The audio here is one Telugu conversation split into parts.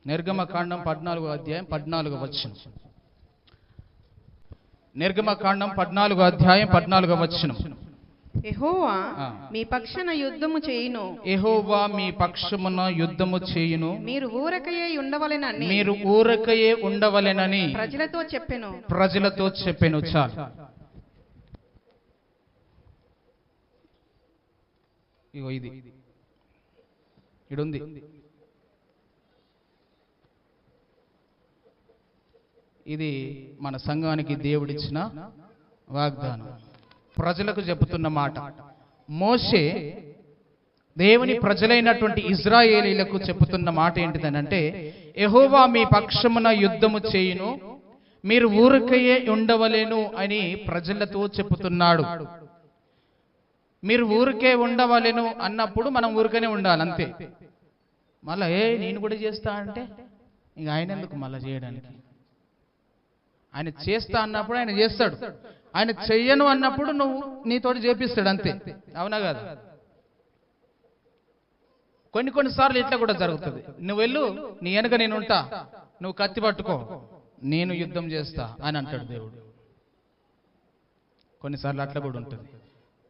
నిర్గమకాండం 14వ అధ్యాయం 14వ వచనం. నిర్గమకాండం 14వ అధ్యాయం 14వ వచనం. యెహోవా మీ పక్షమున యుద్ధము చేయును. యెహోవా మీ పక్షమున యుద్ధము చేయును. మీరు ఊరకయే ఉండవలెనని ప్రజలతో చెప్పెను. చాలు. ఇగో ఇది ఇడుంది. ఇది మన సంఘానికి దేవుడిచ్చిన వాగ్దానం, ప్రజలకు చెబుతున్న మాట. మోషే దేవుని ప్రజలైనటువంటి ఇజ్రాయేలీలకు చెబుతున్న మాట ఏంటిదనంటే, యెహోవా మీ పక్షమున యుద్ధము చేయును, మీరు ఊరికయే ఉండవలేను అని ప్రజలతో చెబుతున్నాడు. మీరు ఊరికే ఉండవలేను అన్నప్పుడు మనం ఊరికనే ఉండాలి, అంతే. మళ్ళా నేను కూడా చేస్తా అంటే ఇంక ఆయన ఎందుకు మళ్ళీ చేయడానికి? ఆయన చేస్తా అన్నప్పుడు ఆయన చేస్తాడు, ఆయన చెయ్యను అన్నప్పుడు నువ్వు నీతోటి చేపిస్తాడు, అంతే. అవునా కాదు? కొన్నిసార్లు ఇట్లా కూడా జరుగుతుంది. నువ్వు వెళ్ళు, నీ వెనక నేను ఉంటా, నువ్వు కత్తి పట్టుకో, నేను యుద్ధం చేస్తా అని అంటాడు దేవుడు. కొన్నిసార్లు అట్లా కూడా ఉంటుంది.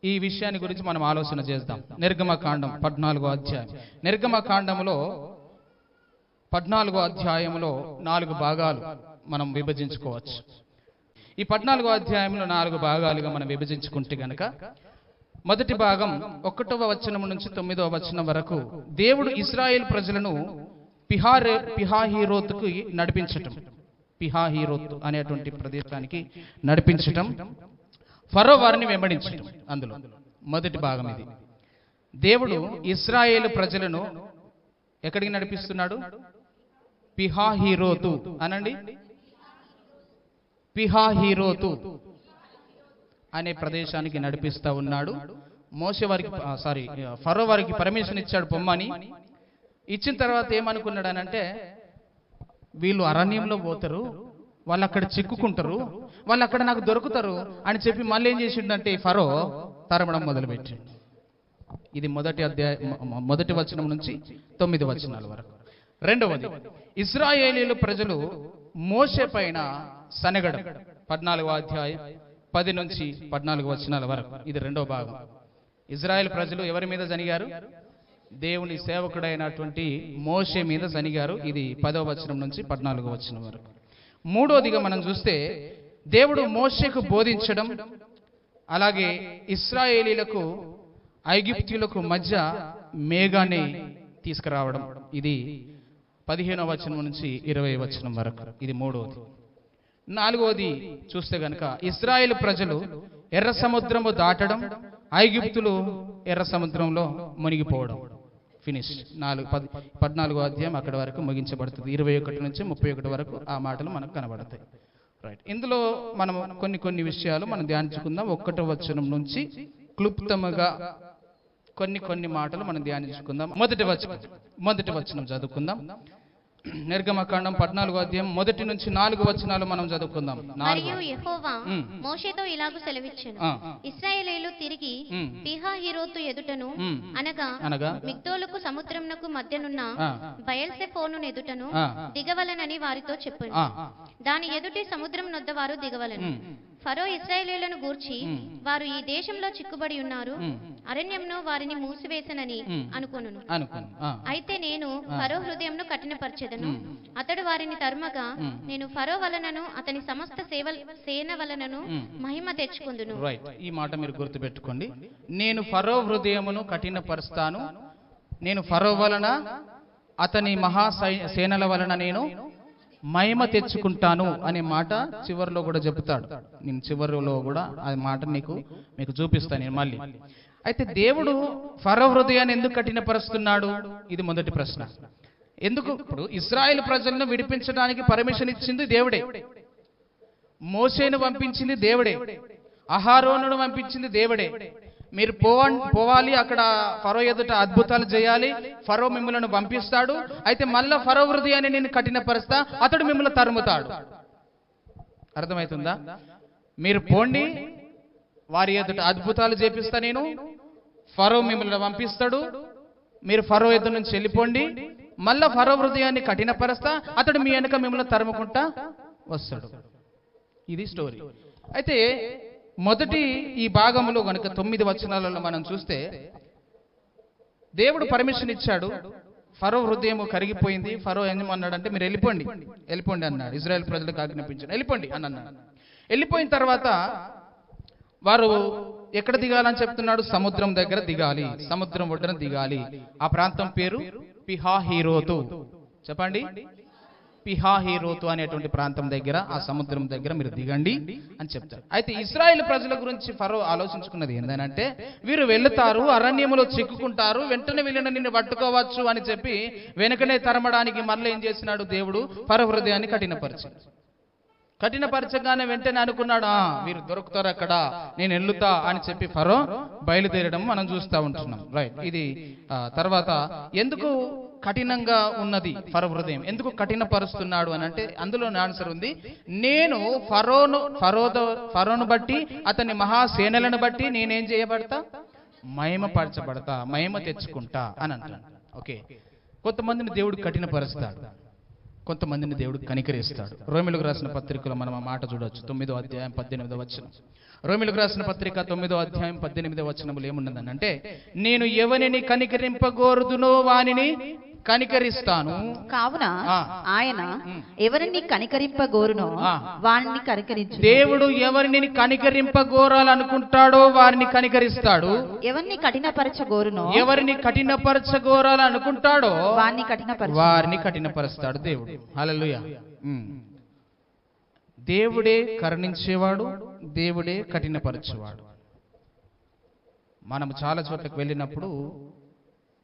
ఈ విషయాన్ని గురించి మనం ఆలోచన చేద్దాం. నిర్గమకాండం 14వ అధ్యాయం. నిర్గమకాండంలో 14వ అధ్యాయంలో 4 భాగాలు మనం విభజించుకోవచ్చు. ఈ 14వ అధ్యాయంలో 4 భాగాలుగా మనం విభజించుకుంటే గనక, మొదటి భాగం 1వ వచనం నుంచి 9వ వచనం వరకు దేవుడు ఇశ్రాయేల్ ప్రజలను పిహాహీరోతుకు నడిపించటం, పిహాహీరోత్ అనేటువంటి ప్రదేశానికి నడిపించటం, ఫరో వారిని వెంబడించటం. అందులో మొదటి భాగం ఇది. దేవుడు ఇశ్రాయేలు ప్రజలను ఎక్కడికి నడిపిస్తున్నాడు? పిహాహీరోతు అనండి, పిహాహీరోతు అనే ప్రదేశానికి నడిపిస్తా ఉన్నాడు. ఫరో వారికి పర్మిషన్ ఇచ్చాడు పొమ్మని. ఇచ్చిన తర్వాత ఏమనుకున్నాడు అనంటే, వీళ్ళు అరణ్యంలో పోతారు, వాళ్ళు అక్కడ చిక్కుకుంటారు, వాళ్ళు అక్కడ నాకు దొరుకుతారు అని చెప్పి మళ్ళీ ఏం చేసిండంటే ఫరో తరమడం మొదలుపెట్టాడు. ఇది మొదటి వచనం నుంచి 9 వచనాల వరకు. రెండవది, ఇశ్రాయేలీలు ప్రజలు మోషే పైన సనగడం, 14వ అధ్యాయం 10 నుంచి 14 వచనాల వరకు. ఇది రెండవ భాగం. ఇశ్రాయేల్ ప్రజలు ఎవరి మీద సనిగారు? దేవుని సేవకుడైనటువంటి మోషే మీద సనిగారు. ఇది 10వ వచనం నుంచి 14వ వచనం వరకు. మూడోదిగా మనం చూస్తే, దేవుడు మోషేకు బోధించడం, అలాగే ఇశ్రాయేలీలకు ఐగుప్తీయులకు మధ్య మేఘాన్ని తీసుకురావడం. ఇది 15వ వచనం నుంచి 20వ వచనం వరకు. ఇది మూడవది. నాలుగవది చూస్తే గనక, ఇశ్రాయేలు ప్రజలు ఎర్ర సముద్రము దాటడం, ఐగుప్తులు ఎర్ర సముద్రంలో మునిగిపోవడం. ఫినిష్. 14వ అధ్యాయం అక్కడి వరకు ముగించబడుతుంది. 21 నుంచి 31 వరకు ఆ మాటలు మనకు కనబడతాయి. రైట్. ఇందులో మనం కొన్ని విషయాలు మనం ధ్యానించుకుందాం. 1వ వచనం నుంచి క్లుప్తముగా కొన్ని మాటలు మనం ధ్యానించుకుందాం. మొదటి వచనం చదువుకుందాం. నిర్గమకాండం 14వ అధ్యాయం 1 నుంచి 4 వచనాలు మనం చదువుకుందాం. మరియు యెహోవా మోషేతో ఇలాగు సెలవిచ్చెను, ఇశ్రాయేలీయులు తిరిగి పిహాహీరోతు ఎదుటను అనగా మిగ్దోలుకు సముద్రమునకు మధ్యనున్న బయల్సెఫోను ఎదుటను దిగవలనని వారితో చెప్పెను. దాని ఎదుటి సముద్రం నొద్ద వారు దిగవలెను. ఫరో ఇశ్రాయేలీయులను గూర్చి, వారు ఈ దేశంలో చిక్కుబడి ఉన్నారు, అరణ్యంను వారిని మూసివేసనని అనుకొనును. అయితే నేను ఫరో హృదయంను కఠినపరచెదను, అతడు వారిని తరుమగా నేను ఫరో వలనను అతని సమస్త సేన వలనను మహిమ తెచ్చుకుందును. ఈ మాట మీరు గుర్తుపెట్టుకోండి. నేను ఫరో హృదయమును కఠినపరుస్తాను, నేను ఫరో వలన అతని మహాసేనల వలన నేను మహిమ తెచ్చుకుంటాను అనే మాట చివరిలో కూడా చెబుతాడు. నేను చివరిలో కూడా ఆ మాట మీకు చూపిస్తాను నేను మళ్ళీ. అయితే దేవుడు ఫరో హృదయాన్ని ఎందుకు కఠినపరుస్తున్నాడు? ఇది మొదటి ప్రశ్న. ఎందుకు? ఇప్పుడు ఇశ్రాయేల్ ప్రజలను విడిపించడానికి పర్మిషన్ ఇచ్చింది దేవుడే, మోషేను పంపించింది దేవుడే, అహరోనును పంపించింది దేవుడే. మీరు పోవాలి, అక్కడ ఫరో ఎదుట అద్భుతాలు చేయాలి, ఫరో మిమ్మల్ని పంపిస్తాడు. అయితే మళ్ళా ఫరో హృదయాన్ని నేను కఠినపరుస్తా, అతడు మిమ్మల్ని తరుముతాడు. అర్థమవుతుందా? మీరు పోండి, వారి ఎదుట అద్భుతాలు చేపిస్తా నేను, ఫరో మిమ్మల్ని పంపిస్తాడు, మీరు ఫరో ఎదుట నుంచి వెళ్ళిపోండి, మళ్ళా ఫరో హృదయాన్ని కఠినపరుస్తా అతడు మీ వెనక మిమ్మల్ని తరుముకుంటా వస్తాడు. ఇది స్టోరీ. అయితే మొదటి ఈ భాగంలో గనుక 9 వచనాలలో మనం చూస్తే దేవుడు పర్మిషన్ ఇచ్చాడు. ఫరో హృదయం కరిగిపోయింది. ఫరో ఏమన్నాడంటే మీరు వెళ్ళిపోండి అన్నాడు. ఇజ్రాయెల్ ప్రజలకు ఆజ్ఞాపించాడు, వెళ్ళిపోండి అని అన్నాడు. వెళ్ళిపోయిన తర్వాత వారు ఎక్కడ దిగాలని చెప్తున్నాడు? సముద్రం దగ్గర దిగాలి, సముద్రం ఒడ్డున దిగాలి. ఆ ప్రాంతం పేరు పిహాహీరోతు. చెప్పండి, పిహాహీరోతు అనేటువంటి ప్రాంతం దగ్గర, ఆ సముద్రం దగ్గర మీరు దిగండి అని చెప్తారు. అయితే ఇశ్రాయేల్ ప్రజల గురించి ఫరో ఆలోచించుకున్నది ఏంటంటే, వీరు వెళ్తారు, అరణ్యములో చిక్కుకుంటారు, వెంటనే వీళ్ళని నిన్ను పట్టుకోవచ్చు అని చెప్పి వెనుకనే తరమడానికి మళ్ళీ ఏం చేసినాడు? దేవుడు ఫరో హృదయాన్ని కఠినపరచగానే వెంటనే అనుకున్నాడు, వీరు దొరుకుతారు అక్కడ, నేను వెళ్తా అని చెప్పి ఫరో బయలుదేరడం మనం చూస్తూ ఉంటున్నాం. రైట్. ఇది తర్వాత ఎందుకు కఠినంగా ఉన్నది ఫరో హృదయం, ఎందుకు కఠినపరుస్తున్నాడు అని అంటే అందులో ఆన్సర్ ఉంది. నేను ఫరోను బట్టి, అతని మహాసేనలను బట్టి నేనేం చేయబడతా? మహిమపరచబడతా, మహిమ తెచ్చుకుంటా అని అంటాడు. ఓకే, కొంతమందిని దేవుడు కఠినపరుస్తాడు, కొంతమందిని దేవుడు కనికరిస్తాడు. రోమిలకు రాసిన పత్రికలో మనం ఆ మాట చూడవచ్చు. 9వ అధ్యాయం 18వ వచనం. రోమిలకు రాసిన పత్రిక 9వ అధ్యాయం 18వ వచనములు ఏమున్నదని అంటే, నేను ఎవరిని కనికరింపగోరుదునో వానిని కనికరిస్తాను. కావున ఆయన ఎవరిని కనికరింపగోరునో వారిని కనికరించు. దేవుడు ఎవరిని కనికరింపగోరాలనుకుంటాడో వారిని కనికరిస్తాడు. ఎవరిని కఠినపరచగోరునో కఠినపరచగోరాలనుకుంటాడో వారిని కఠినపరుస్తాడు దేవుడు. హల్లెలూయా. దేవుడే కరుణించేవాడు, దేవుడే కఠినపరచేవాడు. మనం చాలా చోట్లకు వెళ్ళినప్పుడు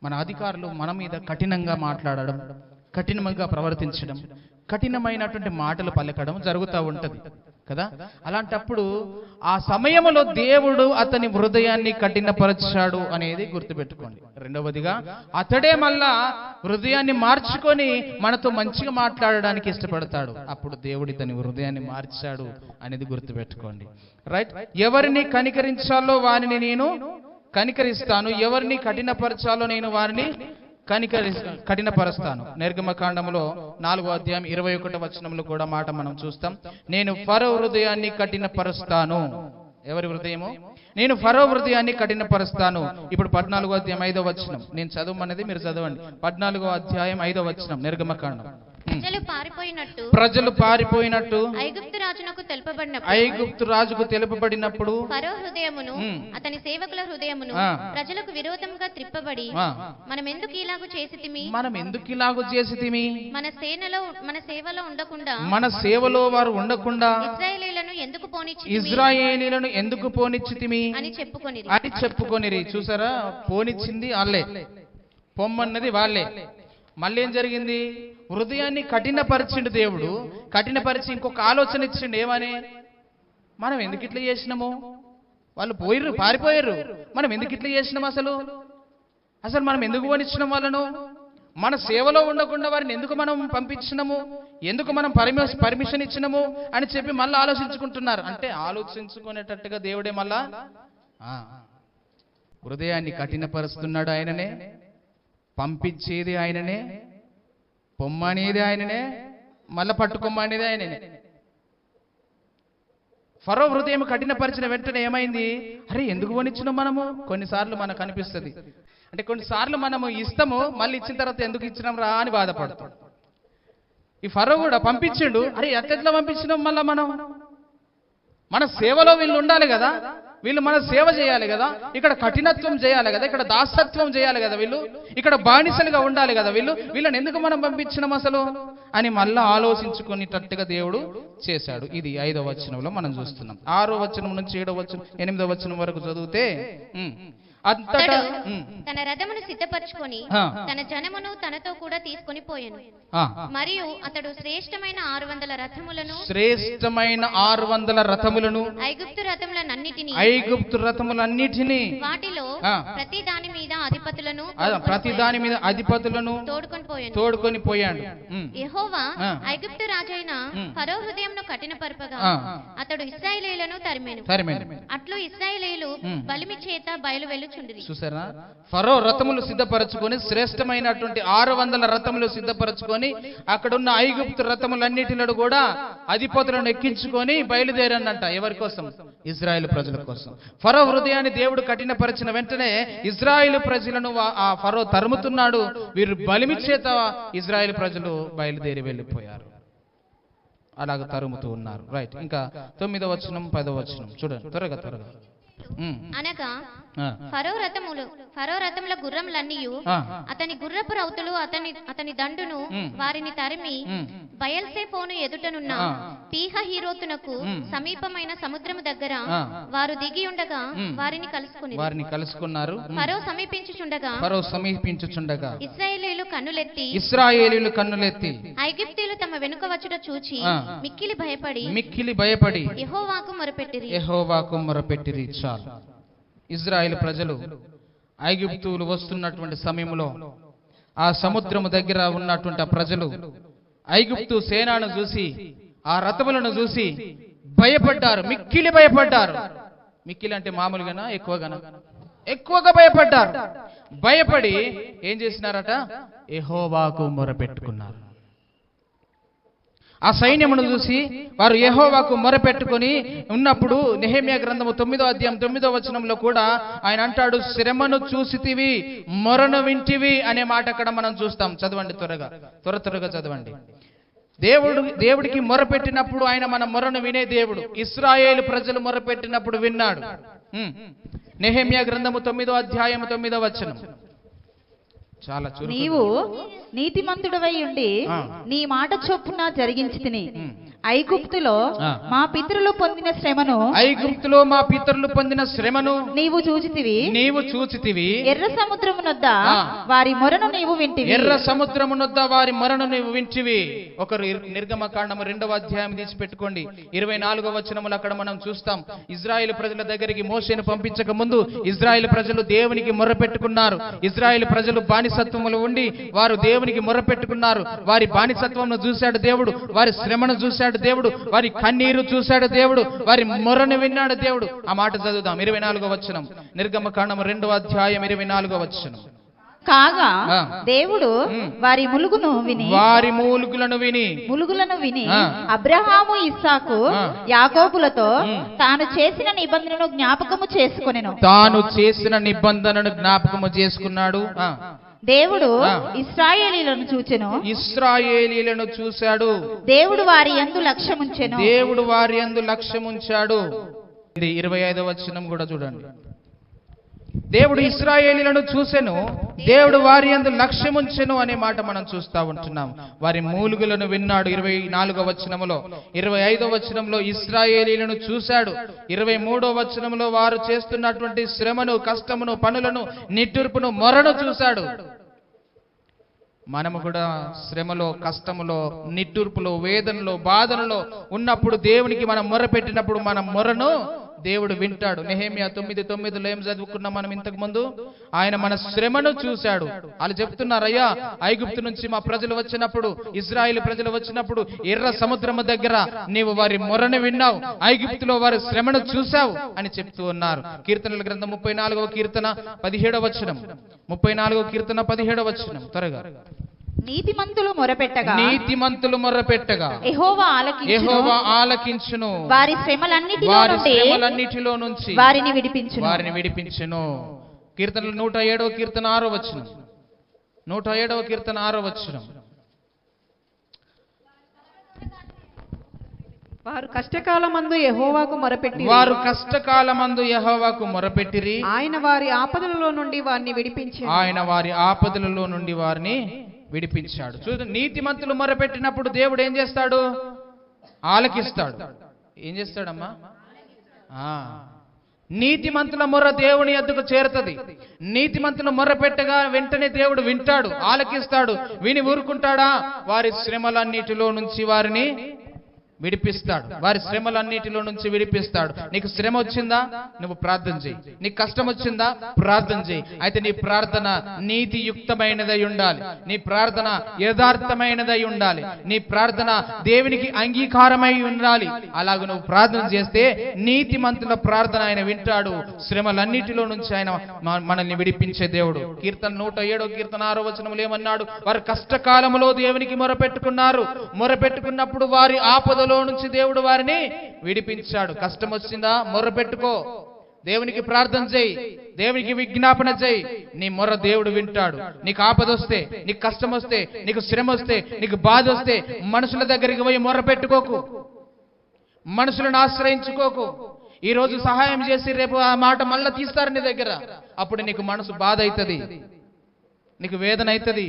మన అధికారులు మన మీద కఠినంగా మాట్లాడడం, కఠినంగా ప్రవర్తించడం, కఠినమైనటువంటి మాటలు పలకడం జరుగుతూ ఉంటది కదా. అలాంటప్పుడు ఆ సమయంలో దేవుడు అతని హృదయాన్ని కఠినపరచాడు అనేది గుర్తుపెట్టుకోండి. రెండవదిగా అతడే మళ్ళా హృదయాన్ని మార్చుకొని మనతో మంచిగా మాట్లాడడానికి ఇష్టపడతాడు. అప్పుడు దేవుడు ఇతని హృదయాన్ని మార్చాడు అనేది గుర్తుపెట్టుకోండి. రైట్. ఎవరిని కనికరించాలో వారిని నేను కనికరిస్తాను, ఎవరిని కఠినపరచాలో నేను వారిని కఠినపరుస్తాను. నిర్గమకాండములో 4వ అధ్యాయం 21వ వచనంలో కూడా మాట మనం చూస్తాం. నేను ఫరో హృదయాన్ని కఠినపరుస్తాను. ఎవరి హృదయము? నేను ఫరో హృదయాన్ని కఠినపరుస్తాను. ఇప్పుడు 14వ అధ్యాయం 5వ వచనం నేను చదవమనేది మీరు చదవండి. 14వ అధ్యాయం 5వ వచనం నిర్గమకాండం. ప్రజలు పారిపోయినట్టు ఐగుప్తు రాజుకు తెలుపబడినప్పుడు ఫరో హృదయమును అతని సేవకుల హృదయమును ప్రజలకు విరోధంగా త్రిప్పబడి మనం ఎందుకు ఇలాగు చేసితిమి, మన సేవలో వారు ఉండకుండా ఇశ్రాయేలీయులను ఎందుకు పోనిచ్చితిమి అని చెప్పుకొనిరి. చూసారా, పోనిచ్చింది వాళ్ళే, పొమ్మన్నది వాళ్ళే. మళ్ళీ ఏం జరిగింది? హృదయాన్ని కఠినపరిచిండు దేవుడు. కఠినపరిచి ఇంకొక ఆలోచన ఇచ్చిండు. ఏమని? మనం ఎందుకు ఇట్లా చేసినాము? వాళ్ళు పారిపోయారు, మనం ఎందుకు ఇట్లా చేసినాము? అసలు మనం ఎందుకు పోనిచ్చినాం వాళ్ళను? మన సేవలో ఉండకుండా వారిని ఎందుకు మనం పంపించినాము? ఎందుకు మనం పర్మిషన్ ఇచ్చినాము అని చెప్పి మళ్ళీ ఆలోచించుకుంటున్నారు. అంటే ఆలోచించుకునేటట్టుగా దేవుడే మళ్ళా హృదయాన్ని కఠినపరుస్తున్నాడు. ఆయననే పంపించేది, ఆయననే పొమ్మనేది, ఆయననే మళ్ళా పట్టుకొమ్మనేది ఆయననే. ఫరో హృదయం కఠినపరిచిన వెంటనే ఏమైంది? అరే ఎందుకు పోనిచ్చినాం మనము? కొన్నిసార్లు మనకు అనిపిస్తుంది, అంటే కొన్నిసార్లు మనము ఇస్తాము, మళ్ళీ ఇచ్చిన తర్వాత ఎందుకు ఇచ్చినాం రా అని బాధపడతాం. ఈ ఫరో కూడా పంపించిండు, అరే ఎట్లా పంపించినాం మళ్ళా మనం? మన సేవలో వీళ్ళు ఉండాలి కదా, వీళ్ళు మన సేవ చేయాలి కదా, ఇక్కడ కఠినత్వం చేయాలి కదా, ఇక్కడ దాసత్వం చేయాలి కదా, వీళ్ళు ఇక్కడ బానిసలుగా ఉండాలి కదా, వీళ్ళని ఎందుకు మనం పంపించినాం అసలు అని మళ్ళా ఆలోచించుకునేటట్టుగా దేవుడు చేశాడు. ఇది 5వ వచనంలో మనం చూస్తున్నాం. 6వ వచనం నుంచి 7వ వచనం 8వ వచనం వరకు చదివితే అంతటా తన రథమును సిద్ధపరచుకొని తన జనమును తనతో కూడా తీసుకొని పోయెను. మరియు అతడు శ్రేష్టమైన 600 రథములను ఐగుప్తు రథములన్నిటిని వాటిలో ప్రతి దాని మీద అధిపతులను తోడుకొని పోయాడు. యెహోవా ఐగుప్తు రాజైన ఫరో హృదయమును కఠినపరపగా అతడు ఇశ్రాయేలీయులను తరిమెను. అట్లు ఇశ్రాయేలీయులు బలిమి చేత బయలువెళ్ళుచుండగా వెళ్ళుచుండిరి. చూసారా, ఫరో రథములు సిద్ధపరచుకొని శ్రేష్టమైనటువంటి 600 రథములు సిద్ధపరచుకొని అక్కడున్న ఐగుప్తు రథములన్నిటిలో కూడా అధిపతులను ఎక్కించుకొని బయలుదేరనంట. ఎవరి కోసం? ఇజ్రాయేల్ ప్రజల కోసం. ఫరో హృదయాన్ని దేవుడు కఠినపరిచిన వెంటనే ఇజ్రాయేల్ ప్రజలను ఆ ఫరో తరుముతున్నాడు. వీరు బలిమి చేత ఇజ్రాయేల్ ప్రజలు బయలుదేరి వెళ్ళిపోయారు. అలాగ తరుముతూ ఉన్నారు. రైట్. ఇంకా 9వ వచనం 10వ వచనం చూడండి త్వరగా. అనగా ఫరో రథముల గుర్రములన్నీయు అతని గుర్రపు రౌతులు అతని దండును వారిని తరిమి బయల్సెఫోను ఎదుటనున్న పీహ హీరోతునకు సమీపమైన సముద్రము దగ్గర వారు దిగి ఉండగా వారిని కలుసుకున్నారు. ఫరో సమీపించుచుండగా ఇశ్రాయేలీయులు కన్నులెత్తి ఐగుప్తీయులు తమ వెనుక వచ్చుట చూచి మిక్కిలి భయపడి యెహోవాకు మొరపెట్టిరి. చాలు. ఇజ్రాయేల్ ప్రజలు ఐగుప్తులు వస్తున్నటువంటి సమయంలో ఆ సముద్రము దగ్గర ఉన్నటువంటి ప్రజలు ఐగుప్తు సేనను చూసి ఆ రథములను చూసి భయపడ్డారు, మిక్కిలి భయపడ్డారు. మిక్కిలి అంటే మామూలుగానా? ఎక్కువగా భయపడ్డారు. భయపడి ఏం చేసినారట? యెహోవాకు మొరపెట్టుకున్నారు. ఆ సైన్యమును చూసి వారు యెహోవాకు మొరపెట్టుకొని ఉన్నప్పుడు నెహెమ్యా గ్రంథము 9వ అధ్యాయం 9వ వచనంలో కూడా ఆయన అంటాడు, శ్రమను చూసితివి, మొరను వింటివి అనే మాట అక్కడ మనం చూస్తాం. చదవండి త్వరగా చదవండి. దేవుడికి మొరపెట్టినప్పుడు ఆయన మన మొరను వినే దేవుడు. ఇశ్రాయేలు ప్రజలు మొరపెట్టినప్పుడు విన్నాడు. నెహెమ్యా గ్రంథము 9వ అధ్యాయం 9వ వచనం. చాలా చురుకు. నీవు నీతిమంతుడవై ఉండి నీ మాట చొప్పున జరిగించి తిని ఐగుప్తులో మా పితరులు పొందిన శ్రమను నీవు చూచితివి. ఎర్ర సముద్రమునొద్ద వారి మొరను నీవు వింటివి. ఒకరు నిర్గమకాండము 2వ అధ్యాయం తీసి పెట్టుకోండి. 24వ వచనములు అక్కడ మనం చూస్తాం. ఇజ్రాయేల్ ప్రజల దగ్గరికి మోషేను పంపించక ముందు ఇజ్రాయేల్ ప్రజలు దేవునికి మొరపెట్టుకున్నారు. ఇజ్రాయేల్ ప్రజలు బానిసత్వములు ఉండి వారు దేవునికి మొరపెట్టుకున్నారు. వారి బానిసత్వమును చూశాడు దేవుడు, వారి శ్రమను చూశాడు దేవుడు, వారి కన్నీరు చూశాడు దేవుడు, వారి మొరను విన్నాడు దేవుడు. ఆ మాట చదువుదాం. 24వ వచనం, నిర్గమకాండము 2వ అధ్యాయం 24వ వచనం. కాగా దేవుడు వారి మూలుగులను విని అబ్రహాము ఇస్సాకు యాకోబులతో తాను చేసిన నిబంధనను జ్ఞాపకము చేసుకున్నాడు. దేవుడు ఇశ్రాయేలీయులను చూచెను. దేవుడు వారి యందు లక్ష్యముంచెను. 25వ వచనం కూడా చూడండి. దేవుడు ఇశ్రాయేలీయులను చూసెను, దేవుడు వారి యందు లక్ష్యముంచెను అనే మాట మనం చూస్తా ఉంటున్నాం. వారి మూలుగులను విన్నాడు 24వ వచనములో. 25వ వచనంలో ఇశ్రాయేలీయులను చూశాడు. 23వ వచనంలో వారు చేస్తున్నటువంటి శ్రమను, కష్టమును, పనులను, నిట్టూర్పును, మొరను చూశాడు. మనము కూడా శ్రమలో, కష్టములో, నిట్టూర్పులో, వేదనలో, బాధనలో ఉన్నప్పుడు దేవునికి మనం మొరపెట్టినప్పుడు మన మొరను దేవుడు వింటాడు. నెహెమ్యా 9:9లో ఏం చదువుకున్నాం మనం ఇంతకు ముందు? ఆయన మన శ్రమను చూశాడు. వాళ్ళు చెప్తున్నారు, అయ్యా ఐగుప్తు నుంచి మా ప్రజలు వచ్చినప్పుడు, ఇజ్రాయేల్ ప్రజలు వచ్చినప్పుడు ఎర్ర సముద్రము దగ్గర నీవు వారి మొరను విన్నావు, ఐగుప్తులో వారి శ్రమను చూశావు అని చెప్తూ ఉన్నారు. కీర్తనల గ్రంథం 34వ కీర్తన 17వ వచనం. 34వ కీర్తన 17వ వచనం త్వరగా. నీతిమంతులు మొర్రపెట్టగా యెహోవా ఆలకించును. వారి శ్రమలన్నిటిలో నుంచి వారిని విడిపించును. కీర్తనలు 107వ కీర్తన 6వ వచనం. 107వ కీర్తన 6వ వచనం. వారు కష్టకాలమందు యెహోవాకు మొరపెట్టిరి. ఆయన వారి ఆపదలలో నుండి వారిని విడిపించాడు. చూడండి, నీతిమంతులు మొరపెట్టినప్పుడు దేవుడు ఏం చేస్తాడు? ఆలకిస్తాడు. ఏం చేస్తాడమ్మా? నీతిమంతుల మొర్ర దేవుని యొద్దకు చేరుతుంది. నీతిమంతులు మొర్రపెట్టగా వెంటనే దేవుడు వింటాడు, ఆలకిస్తాడు. విని ఊరుకుంటాడా? వారి శ్రమలన్నిటిలో నుంచి వారిని విడిపిస్తాడు. వారి శ్రమలన్నిటిలో నుంచి విడిపిస్తాడు. నీకు శ్రమ వచ్చిందా, నువ్వు ప్రార్థన చేయి. నీకు కష్టం వచ్చిందా, ప్రార్థన చేయి. అయితే నీ ప్రార్థన నీతియుక్తమైనదై ఉండాలి. నీ ప్రార్థన యథార్థమైనదై ఉండాలి. నీ ప్రార్థన దేవునికి అంగీకారమై ఉండాలి. అలాగ నువ్వు ప్రార్థన చేస్తే నీతిమంతుల ప్రార్థన ఆయన వింటాడు. శ్రమలన్నిటిలో నుంచి ఆయన మనల్ని విడిపించే దేవుడు. కీర్తన 107వ కీర్తన 6వ వచనములో ఏమన్నాడు? వారు కష్టకాలములో దేవునికి మొరపెట్టుకున్నారు. మొరపెట్టుకున్నప్పుడు వారి ఆపదలో నుంచి దేవుడు వారిని విడిపించాడు. కష్టం వచ్చిందా, మొరపెట్టుకో, దేవునికి ప్రార్థన చేయి, దేవునికి విజ్ఞాపన చేయి. నీ మొర దేవుడు వింటాడు. నీకు ఆపద వస్తే, నీకు కష్టం వస్తే, నీకు శ్రమ వస్తే, నీకు బాధ వస్తే మనుషుల దగ్గరికి పోయి మొర పెట్టుకోకు, మనుషులను ఆశ్రయించుకోకు. ఈ రోజు సహాయం చేసి రేపు ఆ మాట మళ్ళా తీస్తారు నీ దగ్గర. అప్పుడు నీకు మనసు బాధ అవుతుంది, నీకు వేదన అవుతుంది,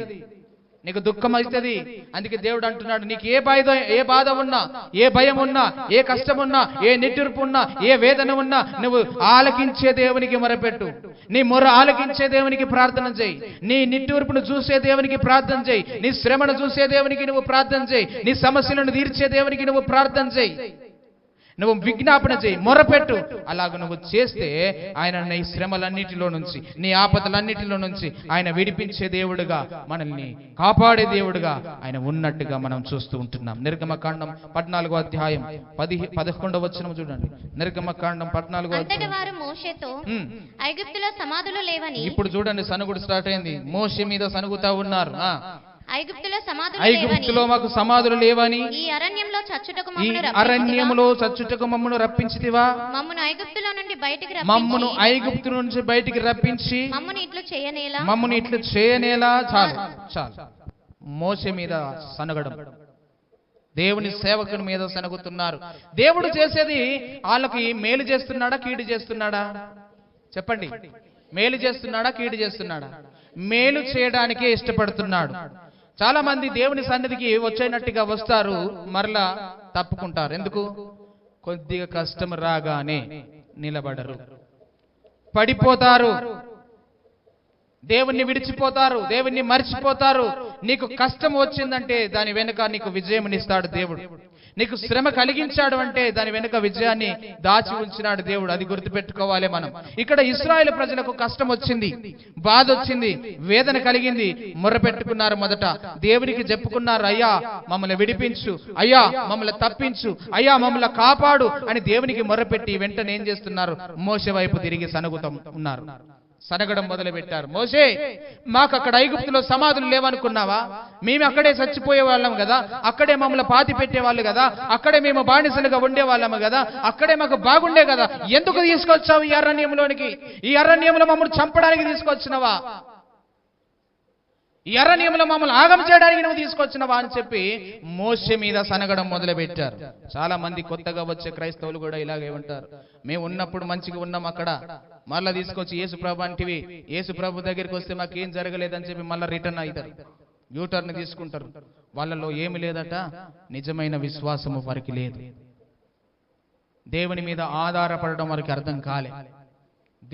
నీకు దుఃఖం అవుతుంది. అందుకే దేవుడు అంటున్నాడు, నీకు ఏ బాధ ఉన్నా, ఏ భయం ఉన్నా, ఏ కష్టం ఉన్నా, ఏ నిట్టూర్పు ఉన్నా, ఏ వేదన ఉన్నా నువ్వు ఆలకించే దేవునికి మొరపెట్టు. నీ మొర ఆలకించే దేవునికి ప్రార్థన చేయి. నీ నిట్టూర్పును చూసే దేవునికి ప్రార్థన చేయి. నీ శ్రమను చూసే దేవునికి నువ్వు ప్రార్థన చేయి. నీ సమస్యలను తీర్చే దేవునికి నువ్వు ప్రార్థన చేయి. నువ్వు విజ్ఞాపన చేయి, మొరపెట్టు. అలాగ నువ్వు చేస్తే ఆయన నీ శ్రమలన్నిటిలో నుంచి, నీ ఆపదలన్నిటిలో నుంచి ఆయన విడిపించే దేవుడుగా, మనల్ని కాపాడే దేవుడుగా ఆయన ఉన్నట్టుగా మనం చూస్తూ ఉంటున్నాం. నిర్గమకాండం 14వ అధ్యాయం 11వ వచనం చూడండి. నిర్గమకాండం 14వ అధ్యాయం. వారు మోషేతో ఐగుప్తులో సమాధులు లేవని. ఇప్పుడు చూడండి, సనుగుడు స్టార్ట్ అయింది. మోషే మీద సనుగుతా ఉన్నారు. ఐగుప్తులో మాకు సమాధులు లేవని, ఈ అరణ్యంలో చచ్చుటకు మమ్మను రప్పించితివా? మమ్మను ఐగుప్తులో నుండి బయటికి రప్పించి మమ్మను ఇట్లు చేయనేలా. చాలు చాలు. మోషే మీద సనగడం, దేవుని సేవకుని మీద సనగుతున్నారు. దేవుడు చేసేది వాళ్ళకి మేలు చేస్తున్నాడా, కీడు చేస్తున్నాడా? చెప్పండి. మేలు చేస్తున్నాడా, కీడు చేస్తున్నాడా? మేలు చేయడానికే ఇష్టపడుతున్నాడు. చాలా మంది దేవుని సన్నిధికి వచ్చేనట్టుగా వస్తారు, మరలా తప్పుకుంటారు. ఎందుకు? కొద్దిగా కష్టం రాగానే నిలబడరు, పడిపోతారు, దేవుణ్ణి విడిచిపోతారు, దేవుణ్ణి మర్చిపోతారు. నీకు కష్టం వచ్చిందంటే దాని వెనుక నీకు విజయమునిస్తాడు దేవుడు. నీకు శ్రమ కలిగించాడు అంటే దాని వెనుక విజయాన్ని దాచి ఉంచినాడు దేవుడు. అది గుర్తుపెట్టుకోవాలి మనం. ఇక్కడ ఇశ్రాయేలు ప్రజలకు కష్టం వచ్చింది, బాధ వచ్చింది, వేదన కలిగింది. మొర్రపెట్టుకున్నారు. మొదట దేవునికి చెప్పుకున్నారు, అయ్యా మమ్మల్ని విడిపించు, అయ్యా మమ్మల్ని తప్పించు, అయ్యా మమ్మల్ని కాపాడు అని దేవునికి మొర్రపెట్టి వెంటనే ఏం చేస్తున్నారు? మోషే వైపు తిరిగి సనుగుతం ఉన్నారు, సనగడం మొదలు పెట్టారు. మోషే, మాకు అక్కడ ఐగుప్తులో సమాధులు లేవనుకున్నావా? మేము అక్కడే చచ్చిపోయే వాళ్ళం కదా, అక్కడే మమ్మల్ని పాతి పెట్టేవాళ్ళు కదా, అక్కడే మేము బానిసలుగా ఉండే వాళ్ళము కదా, అక్కడే మాకు బాగుండే కదా, ఎందుకు తీసుకొచ్చావు ఈ అరణ్యంలోనికి? ఈ అరణ్యంలో మమ్మల్ని చంపడానికి తీసుకొచ్చినవా? ఈ అరణ్యంలో మమ్మల్ని ఆగం చేయడానికి నువ్వు తీసుకొచ్చినవా అని చెప్పి మోషే మీద సనగడం మొదలు పెట్టారు. చాలా మంది కొత్తగా వచ్చే క్రైస్తవులు కూడా ఇలాగే ఉంటారు. మేము ఉన్నప్పుడు మంచిగా ఉన్నాం, అక్కడ మళ్ళా తీసుకొచ్చి యేసు ప్రభు అంటివి, యేసు ప్రభు దగ్గరికి వస్తే మాకేం జరగలేదని చెప్పి మళ్ళీ రిటర్న్ అవుతారు, యూటర్న్ తీసుకుంటారు. వాళ్ళలో ఏమి లేదట, నిజమైన విశ్వాసము వారికి లేదు. దేవుని మీద ఆధారపడడం వారికి అర్థం కాలే,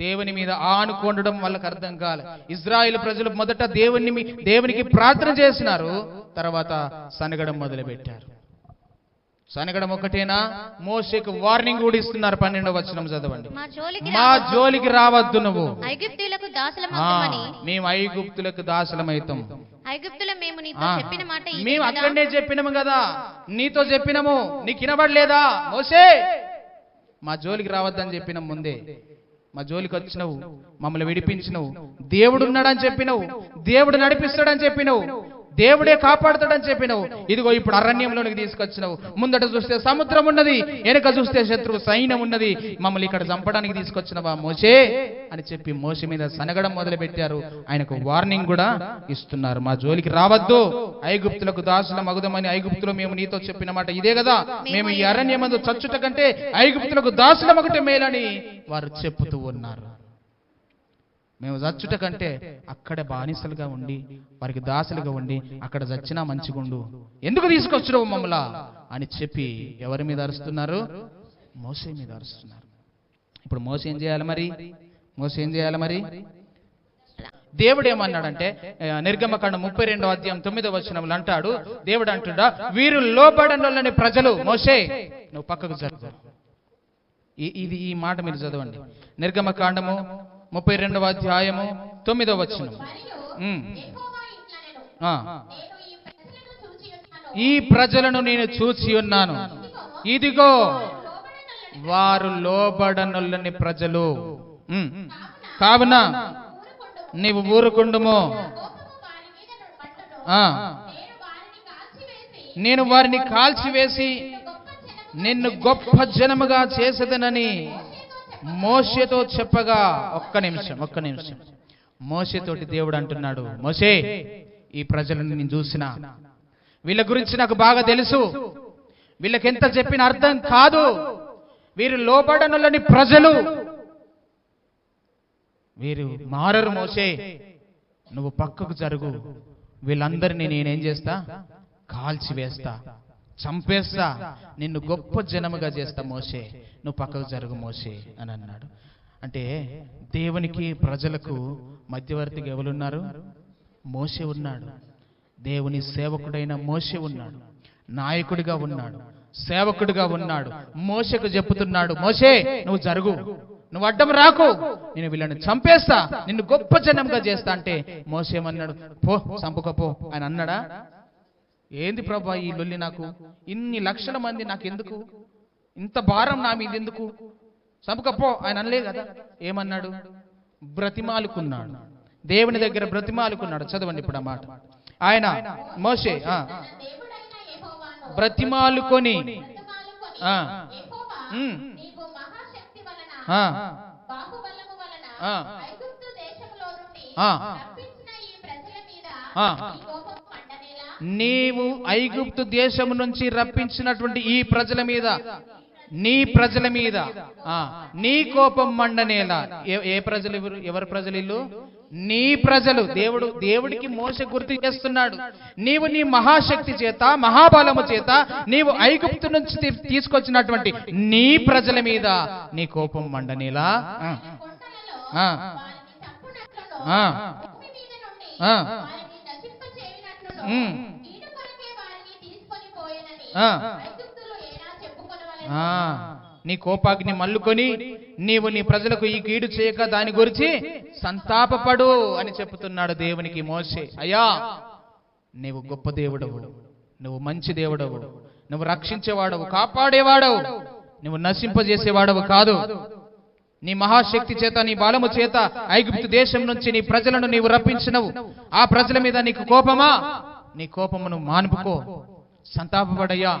దేవుని మీద ఆనుకోండడం వాళ్ళకి అర్థం కాలే. ఇజ్రాయేల్ ప్రజలు మొదట దేవునికి ప్రార్థన చేసినారు, తర్వాత సనగడం మొదలు పెట్టారు. సనగడం ఒకటేనా? మోషేకు వార్నింగ్ కూడా ఇస్తున్నారు. 12వ వచనం చదవండి. మా జోలికి రావద్దు, నువ్వు మేము ఐగుప్తులకు దాసులమైతాం. మేము అక్కడనే చెప్పినాము కదా, నీతో చెప్పినాము, నీకు వినబడలేదా? మోషే మా జోలికి రావద్దని చెప్పినాం ముందే. మా జోలికి వచ్చినవు, మమ్మల్ని విడిపించినవు, దేవుడు ఉన్నాడని చెప్పినవు, దేవుడు నడిపిస్తాడని చెప్పినవు, దేవుడే కాపాడుతాడని చెప్పినవు. ఇదిగో ఇప్పుడు అరణ్యంలోనికి తీసుకొచ్చినవు. ముందట చూస్తే సముద్రం ఉన్నది, వెనుక చూస్తే శత్రువు సైన్యం ఉన్నది, మమ్మల్ని ఇక్కడ చంపడానికి తీసుకొచ్చినవా మోషే అని చెప్పి మోషే మీద సనగడం మొదలు పెట్టారు. ఆయనకు వార్నింగ్ కూడా ఇస్తున్నారు, మా జోలికి రావద్దు, ఐగుప్తులకు దాసుల మగుదమని ఐగుప్తులో మేము నీతో చెప్పిన మాట ఇదే కదా, మేము ఈ అరణ్యమందు చచ్చుట కంటే ఐగుప్తులకు దాసుల మగుట మేలని వారు చెప్పుతూ ఉన్నారు. మేము చచ్చుట కంటే అక్కడే బానిసలుగా ఉండి, వారికి దాసులుగా ఉండి అక్కడ చచ్చినా మంచిగుండు, ఎందుకు తీసుకొచ్చినావు మమ్మల్ని అని చెప్పి ఎవరి మీద అరుస్తున్నారు? మోషే మీద అరుస్తున్నారు. ఇప్పుడు మోషే ఏం చేయాలి మరి? దేవుడు ఏమన్నాడంటే నిర్గమకాండం 32వ అధ్యాయం 9వ వచనంలో అంటాడు, దేవుడు అంటుడా, వీరు లోబడనొల్లని ప్రజలు. మోషే నువ్వు పక్కకు జరుగు. ఈ మాట మీరు చదవండి. నిర్గమకాండము 32వ అధ్యాయము 9వ వచనం. ఈ ప్రజలను నేను చూచి ఉన్నాను, ఇదిగో వారు లోబడనొల్లని ప్రజలు. కావున నీవు ఊరుకుండుము, నేను వారిని కాల్చివేసి నిన్ను గొప్ప జనముగా చేసేదనని మోషేతో చెప్పగా. ఒక్క నిమిషం. మోషేతోటి దేవుడు అంటున్నాడు, మోషే ఈ ప్రజలను నేను చూసిన, వీళ్ళ గురించి నాకు బాగా తెలుసు, వీళ్ళకి ఎంత చెప్పిన అర్థం కాదు, వీరు లోబడనులని ప్రజలు, వీరు మారరు. మోషే నువ్వు పక్కకు జరుగు, వీళ్ళందరినీ నేనేం చేస్తా, కాల్చివేస్తా, చంపేస్తా, నిన్ను గొప్ప జనముగా చేస్తా. మోషే నువ్వు పక్కకు జరుగు మోషే అని అన్నాడు. అంటే దేవునికి ప్రజలకు మధ్యవర్తిగా ఎవరున్నారు? మోషే ఉన్నాడు. దేవుని సేవకుడైన మోషే ఉన్నాడు, నాయకుడిగా ఉన్నాడు, సేవకుడిగా ఉన్నాడు. మోషేకు చెప్పుతున్నాడు, మోషే నువ్వు జరుగు, నువ్వు అడ్డం రాకు, నేను వీళ్ళని చంపేస్తా, నిన్ను గొప్ప జనంగా చేస్తా. అంటే మోషే ఏమన్నాడు? పో, చంపుకపో ఆయన అన్నాడా? ఏంది ప్రభా ఈ లొల్లి, నాకు ఇన్ని లక్షల మంది నాకెందుకు, ఇంత భారం నా మీద ఎందుకు, చంపుకపో ఆయన అనలే కదా. ఏమన్నాడు? బ్రతిమాలుకున్నాడు, దేవుని దగ్గర బ్రతిమాలుకున్నాడు. చదవండి ఇప్పుడు ఆ మాట. ఆయన మోషే బ్రతిమాలుకొని నీవు ఐగుప్తు దేశము నుంచి రప్పించినటువంటి ఈ ప్రజల మీద, నీ ప్రజల మీద నీ కోపం మండనేలా. ఏ ప్రజలు? ఎవరి ప్రజలు? ఇల్లు నీ ప్రజలు. దేవుడికి మోషే గుర్తు చేస్తున్నాడు, నీవు నీ మహాశక్తి చేత, మహాబలము చేత నీవు ఐగుప్తు నుంచి తీసుకొచ్చినటువంటి నీ ప్రజల మీద నీ కోపం మండనేలా. నీ కోపాగ్ని మల్లుకొని నీవు నీ ప్రజలకు ఈ కీడు చేయక దాని గురించి సంతాపపడు అని చెప్తున్నాడు దేవునికి మోషే. అయ్యా నీవు గొప్ప దేవుడవు, నువ్వు మంచి దేవుడవు, నువ్వు రక్షించేవాడవు, కాపాడేవాడవు, నువ్వు నశింపజేసేవాడవు కాదు. నీ మహాశక్తి చేత, నీ బలము చేత ఐగుప్తు దేశం నుంచి నీ ప్రజలను నీవు రప్పించినవు. ఆ ప్రజల మీద నీకు కోపమా? నీ కోపమును మానుపుకో, సంతాపపడయ్యా.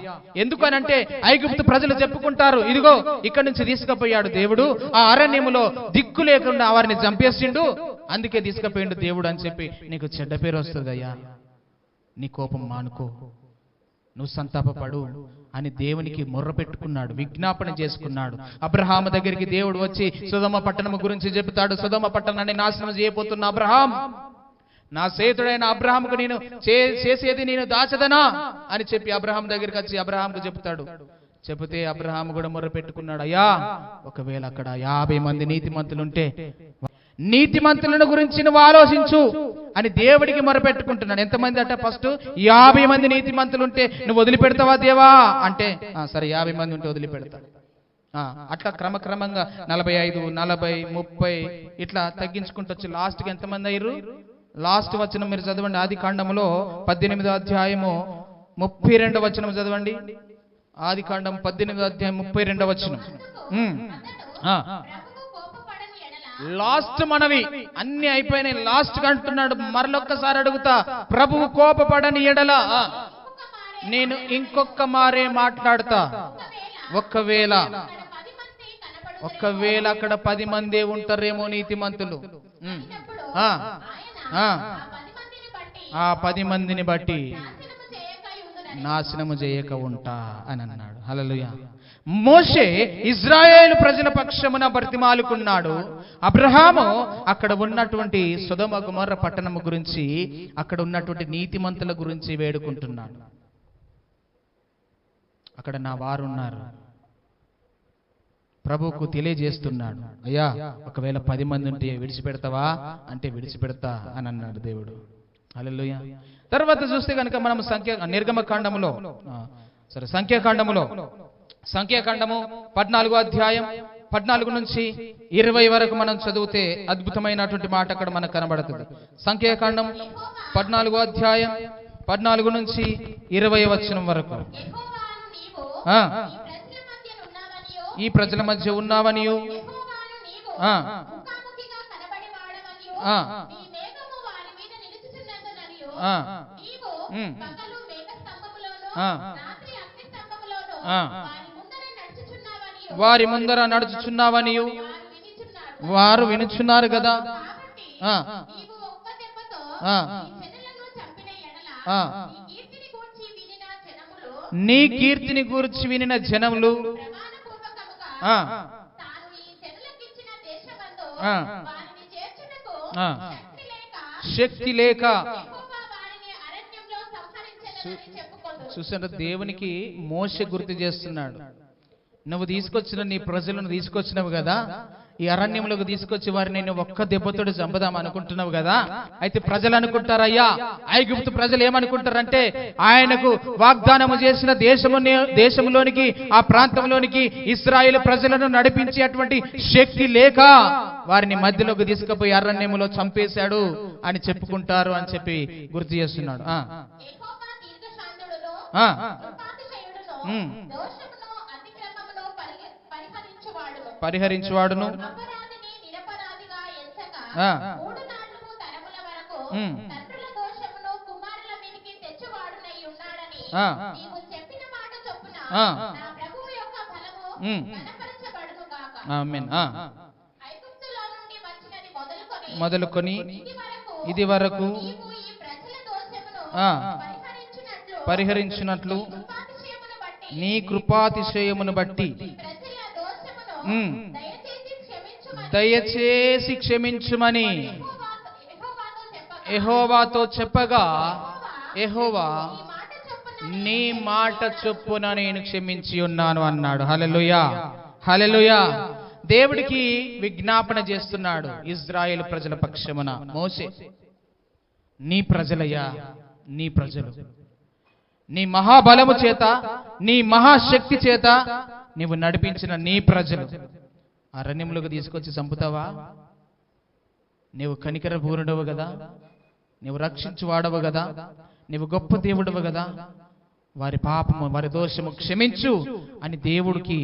ఎందుకనంటే ఐగుప్తు ప్రజలు చెప్పుకుంటారు, ఇదిగో ఇక్కడ నుంచి తీసుకుపోయాడు దేవుడు, ఆ అరణ్యములో దిక్కు లేకుండా వారిని చంపేసిండు, అందుకే తీసుకుపోయిండు దేవుడు అని చెప్పి నీకు చెడ్డ పేరు వస్తుంది. అయ్యా నీ కోపం మానుకో, నువ్వు సంతాపపడు అని దేవునికి మొర్ర పెట్టుకున్నాడు, విజ్ఞాపన చేసుకున్నాడు. అబ్రహాము దగ్గరికి దేవుడు వచ్చి సొదొమ పట్టణము గురించి చెబుతాడు. సొదొమ పట్టణాన్ని నాశనం చేయబోతున్న అబ్రహాం, నా సేతుడైన అబ్రహాముకు నేను చేసేది నేను దాచదనా అని చెప్పి అబ్రహాం దగ్గరికి వచ్చి అబ్రహాంకు చెప్తాడు. చెబితే అబ్రహాము కూడా మొర్ర పెట్టుకున్నాడు, అయ్యా ఒకవేళ అక్కడ 50 మంది నీతిమంతులుంటే నీతిమంతులను గురించి నువ్వు ఆలోచించు అని దేవుడికి మొరపెట్టుకుంటున్నాడు. ఎంతమంది అంటే ఫస్ట్ 50 మంది నీతిమంతులుంటే నువ్వు వదిలిపెడతావా దేవా అంటే, సరే 50 మంది ఉంటే వదిలిపెడతా. అట్లా క్రమక్రమంగా 45, 40, 30 ఇట్లా తగ్గించుకుంటూ వచ్చి లాస్ట్కి ఎంతమంది అయ్యారు? లాస్ట్ వచనం మీరు చదవండి, ఆది కాండములో 18వ అధ్యాయము 32వ వచనం చదవండి. ఆది కాండం 18వ అధ్యాయం 32వ వచనం. లాస్ట్ మనవి అన్ని అయిపోయినాయి, లాస్ట్ అంటున్నాడు. మరొక్కసారి అడుగుతా, ప్రభువు కోపపడని ఎడల నేను ఇంకొక మారే మాట్లాడతా. ఒకవేళ అక్కడ 10 మందే ఉంటారేమో నీతిమంతులు, ఆ 10 మందిని బట్టి నాశనము చేయక ఉంటా అని అన్నాడు. హల్లెలూయా. మోషే ఇజ్రాయేలు ప్రజల పక్షమున బ్రతిమాలుకున్నాడు. అబ్రహాము అక్కడ ఉన్నటువంటి సొదొమ గొమొర్రా పట్టణము గురించి, అక్కడ ఉన్నటువంటి నీతిమంతుల గురించి వేడుకుంటున్నాడు. అక్కడ నా వారు ఉన్నారు, ప్రభువుకు తెలియజేస్తున్నాడు. అయ్యా, ఒకవేళ 10 మంది ఉంటే విడిచిపెడతావా అంటే విడిచిపెడతా అని అన్నాడు దేవుడు. హల్లెలూయా. తర్వాత చూస్తే కనుక మనం నిర్గమకాండములో సంఖ్యాకాండము 14వ అధ్యాయం 14 నుంచి 20 వరకు మనం చదివితే అద్భుతమైనటువంటి మాట అక్కడ మనకు కనబడుతుంది. సంఖ్యాకాండం 14వ అధ్యాయం 14 నుంచి 20 వచనం వరకు. ఈ ప్రజల మధ్య ఉన్నావనియు వారి ముందర నడుచుచున్నావనియు వారు వినుచున్నారు కదా. నీ కీర్తిని గూర్చి వినిన జనములు శక్తి లేక చూసారా, దేవునికి మోషే గుర్తు చేస్తున్నాడు. నువ్వు తీసుకొచ్చిన నీ ప్రజలను తీసుకొచ్చినవు కదా, ఈ అరణ్యంలోకి తీసుకొచ్చి వారిని నేను ఒక్క దెబ్బతోటి చంపుదాం అనుకుంటున్నావు కదా. అయితే ప్రజలు అనుకుంటారయ్యా, ఐగుప్తు ప్రజలు ఏమనుకుంటారంటే ఆయనకు వాగ్దానము చేసిన దేశంలోనికి ఆ ప్రాంతంలోనికి ఇశ్రాయేలు ప్రజలను నడిపించేటువంటి శక్తి లేక వారిని మధ్యలోకి తీసుకుపోయి అరణ్యములో చంపేశాడు అని చెప్పుకుంటారు అని చెప్పి గుర్తు చేస్తున్నాడు. పరిహరించువాడును మొదలుకొని ఇది వరకు పరిహరించినట్లు నీ కృపాతిశయమును బట్టి దయచేసి క్షమించుమని యెహోవాతో చెప్పగా, యెహోవా నీ మాట చొప్పున నేను క్షమించి ఉన్నాను అన్నాడు. హల్లెలూయా, హల్లెలూయా. దేవుడికి విజ్ఞాపన చేస్తున్నాడు ఇశ్రాయేలు ప్రజల పక్షమున మోషే, నీ ప్రజలయ్యా, నీ ప్రజలు నీ మహాబలము చేత నీ మహాశక్తి చేత నీవు నడిపించిన నీ ప్రజలు అరణ్యములకు తీసుకొచ్చి చంపుతావా? నీవు కనికర పూర్ణుడవు కదా, నీవు రక్షించువాడవు కదా, నీవు గొప్ప దేవుడవు కదా, వారి పాపము వారి దోషము క్షమించు అని దేవుడికి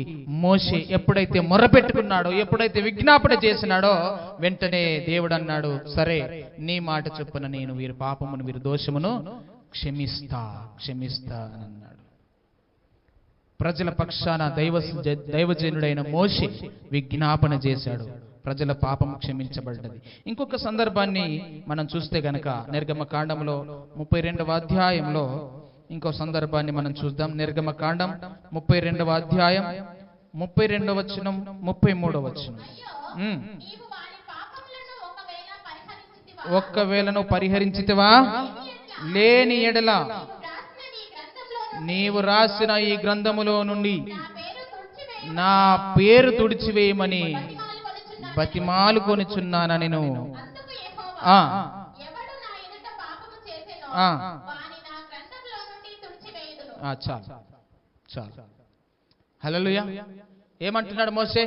మోషే ఎప్పుడైతే మొరపెట్టుకున్నాడో, ఎప్పుడైతే విజ్ఞాపన చేసినాడో వెంటనే దేవుడు అన్నాడు, సరే నీ మాట చొప్పున నేను వీరి పాపమును వీరి దోషమును క్షమిస్తా అని అన్నాడు. ప్రజల పక్షాన దైవజనుడైన మోషే విజ్ఞాపన చేశాడు, ప్రజల పాపం క్షమించబడ్డది. ఇంకొక సందర్భాన్ని మనం చూస్తే గనక నిర్గమకాండంలో 32వ అధ్యాయంలో ఇంకో సందర్భాన్ని మనం చూద్దాం. నిర్గమకాండం 32వ అధ్యాయం 32వ వచనం 33వ వచనం. ఒక్కవేళ నువ్వు పరిహరించితివా, లేని ఎడల నీవు రాసిన ఈ గ్రంథములో నుండి నా పేరు తుడిచివేయమని బతిమాలుకొనిచున్నాను నేను. చాలు. హల్లెలూయా. ఏమంటున్నాడు మోషే?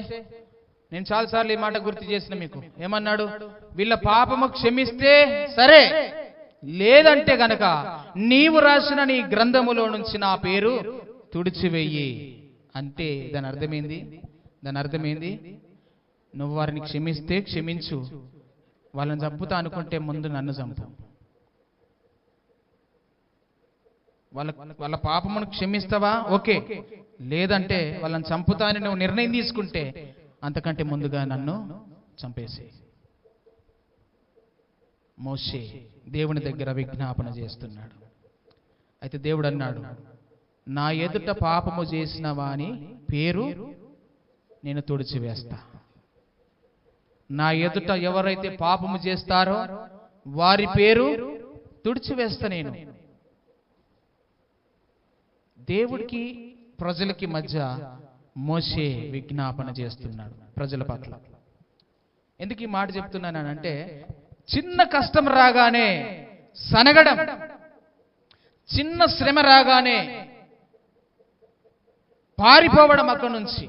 నేను చాలాసార్లు ఈ మాట గుర్తు చేసిన మీకు. ఏమన్నాడు? వీళ్ళ పాపము క్షమిస్తే సరే, లేదంటే గనక నీవు రాసిన నీ గ్రంథములో నుంచి నా పేరు తుడిచివేయి. అంటే దాని అర్థమైంది, నువ్వు వారిని క్షమిస్తే క్షమించు, వాళ్ళని చంపుతా అనుకుంటే ముందు నన్ను చంపు. వాళ్ళ పాపమును క్షమిస్తావా? ఓకే. లేదంటే వాళ్ళని చంపుతా అని నువ్వు నిర్ణయం తీసుకుంటే అంతకంటే ముందుగా నన్ను చంపేసి. మోషే దేవుని దగ్గర విజ్ఞాపన చేస్తున్నాడు. అయితే దేవుడు అన్నాడు, నా ఎదుట పాపము చేసిన వాని పేరు నేను తుడిచివేస్తా. నా ఎదుట ఎవరైతే పాపము చేస్తారో వారి పేరు తుడిచివేస్తా నేను. దేవుడికి ప్రజలకి మధ్య మోషే విజ్ఞాపన చేస్తున్నాడు ప్రజల పట్ల. ఎందుకు ఈ మాట చెప్తున్నానంటే, చిన్న కష్టం రాగానే సనగడం, చిన్న శ్రమ రాగానే పారిపోవడం, అక్కడి నుంచి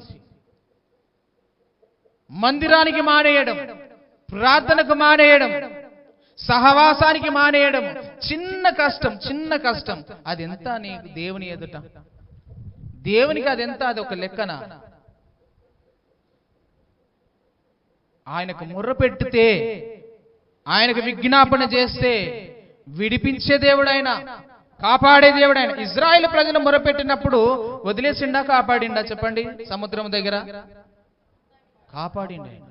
మందిరానికి మానేయడం, ప్రార్థనకు మానేయడం, సహవాసానికి మానేయడం. చిన్న కష్టం అదెంత నీకు దేవుని ఎదుట? దేవునికి అదెంత? అది ఒక లెక్కన. ఆయనకు ముర్ర పెట్టితే, ఆయనకు విజ్ఞాపన చేస్తే విడిపించే దేవుడైన, కాపాడే దేవుడైన. ఇజ్రాయెల్ ప్రజలు మొరపెట్టినప్పుడు వదిలేసిండా, కాపాడిండా? చెప్పండి. సముద్రం దగ్గర కాపాడిండు ఆయన.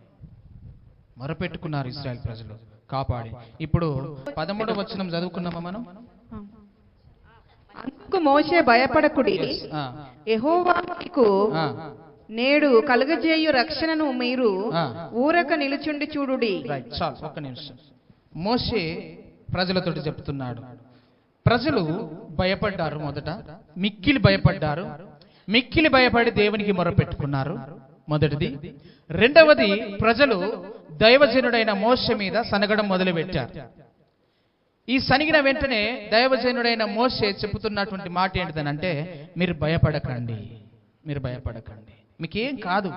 మొరపెట్టుకున్నారు ఇజ్రాయెల్ ప్రజలు, కాపాడి. ఇప్పుడు 13వ వచనం చదువుకున్నామా మనం? అందుకు మోషే భయపడకుడి, యెహోవా మీకు నేడు కలుగజేయు రక్షణను మీరు ఊరక నిలుచుండి చూడుడి. చాలు, ఒక్క నిమిషం. మోషే ప్రజలతోటి చెప్తున్నాడు. ప్రజలు భయపడ్డారు. మొదట మిక్కిలి భయపడ్డారు. మిక్కిలి భయపడి దేవునికి మొరపెట్టుకున్నారు, మొదటిది. రెండవది, ప్రజలు దైవజనుడైన మోషే మీద సనగడం మొదలుపెట్టారు. ఈ సనిగిన వెంటనే దైవజనుడైన మోషే చెబుతున్నటువంటి మాట ఏంటిదనంటే, మీరు భయపడకండి, మీరు భయపడకండి, మీకేం కాదు,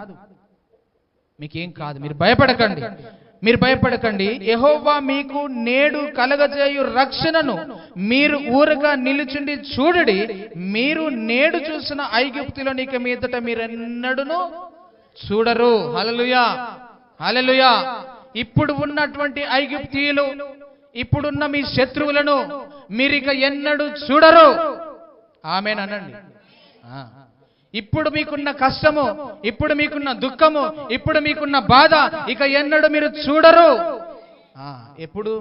మీరు భయపడకండి, మీరు భయపడకండి. యెహోవా మీకు నేడు కలగజేయు రక్షణను మీరు ఊరగా నిలుచుండి చూడుడి. మీరు నేడు చూసిన ఐగుప్తులోనిక మీదట మీరెన్నడూను చూడరు. హల్లెలూయా, హల్లెలూయా. ఇప్పుడు ఉన్నటువంటి ఐగుప్తీయులు, ఇప్పుడున్న మీ శత్రువులను మీరిక ఎన్నడూ చూడరు. ఆమేన్ అనండి. ఇప్పుడు మీకున్న కష్టము, ఇప్పుడు మీకున్న దుఃఖము, ఇప్పుడు మీకున్న బాధ ఇక ఎన్నడూ మీరు చూడరు. ఎప్పుడు?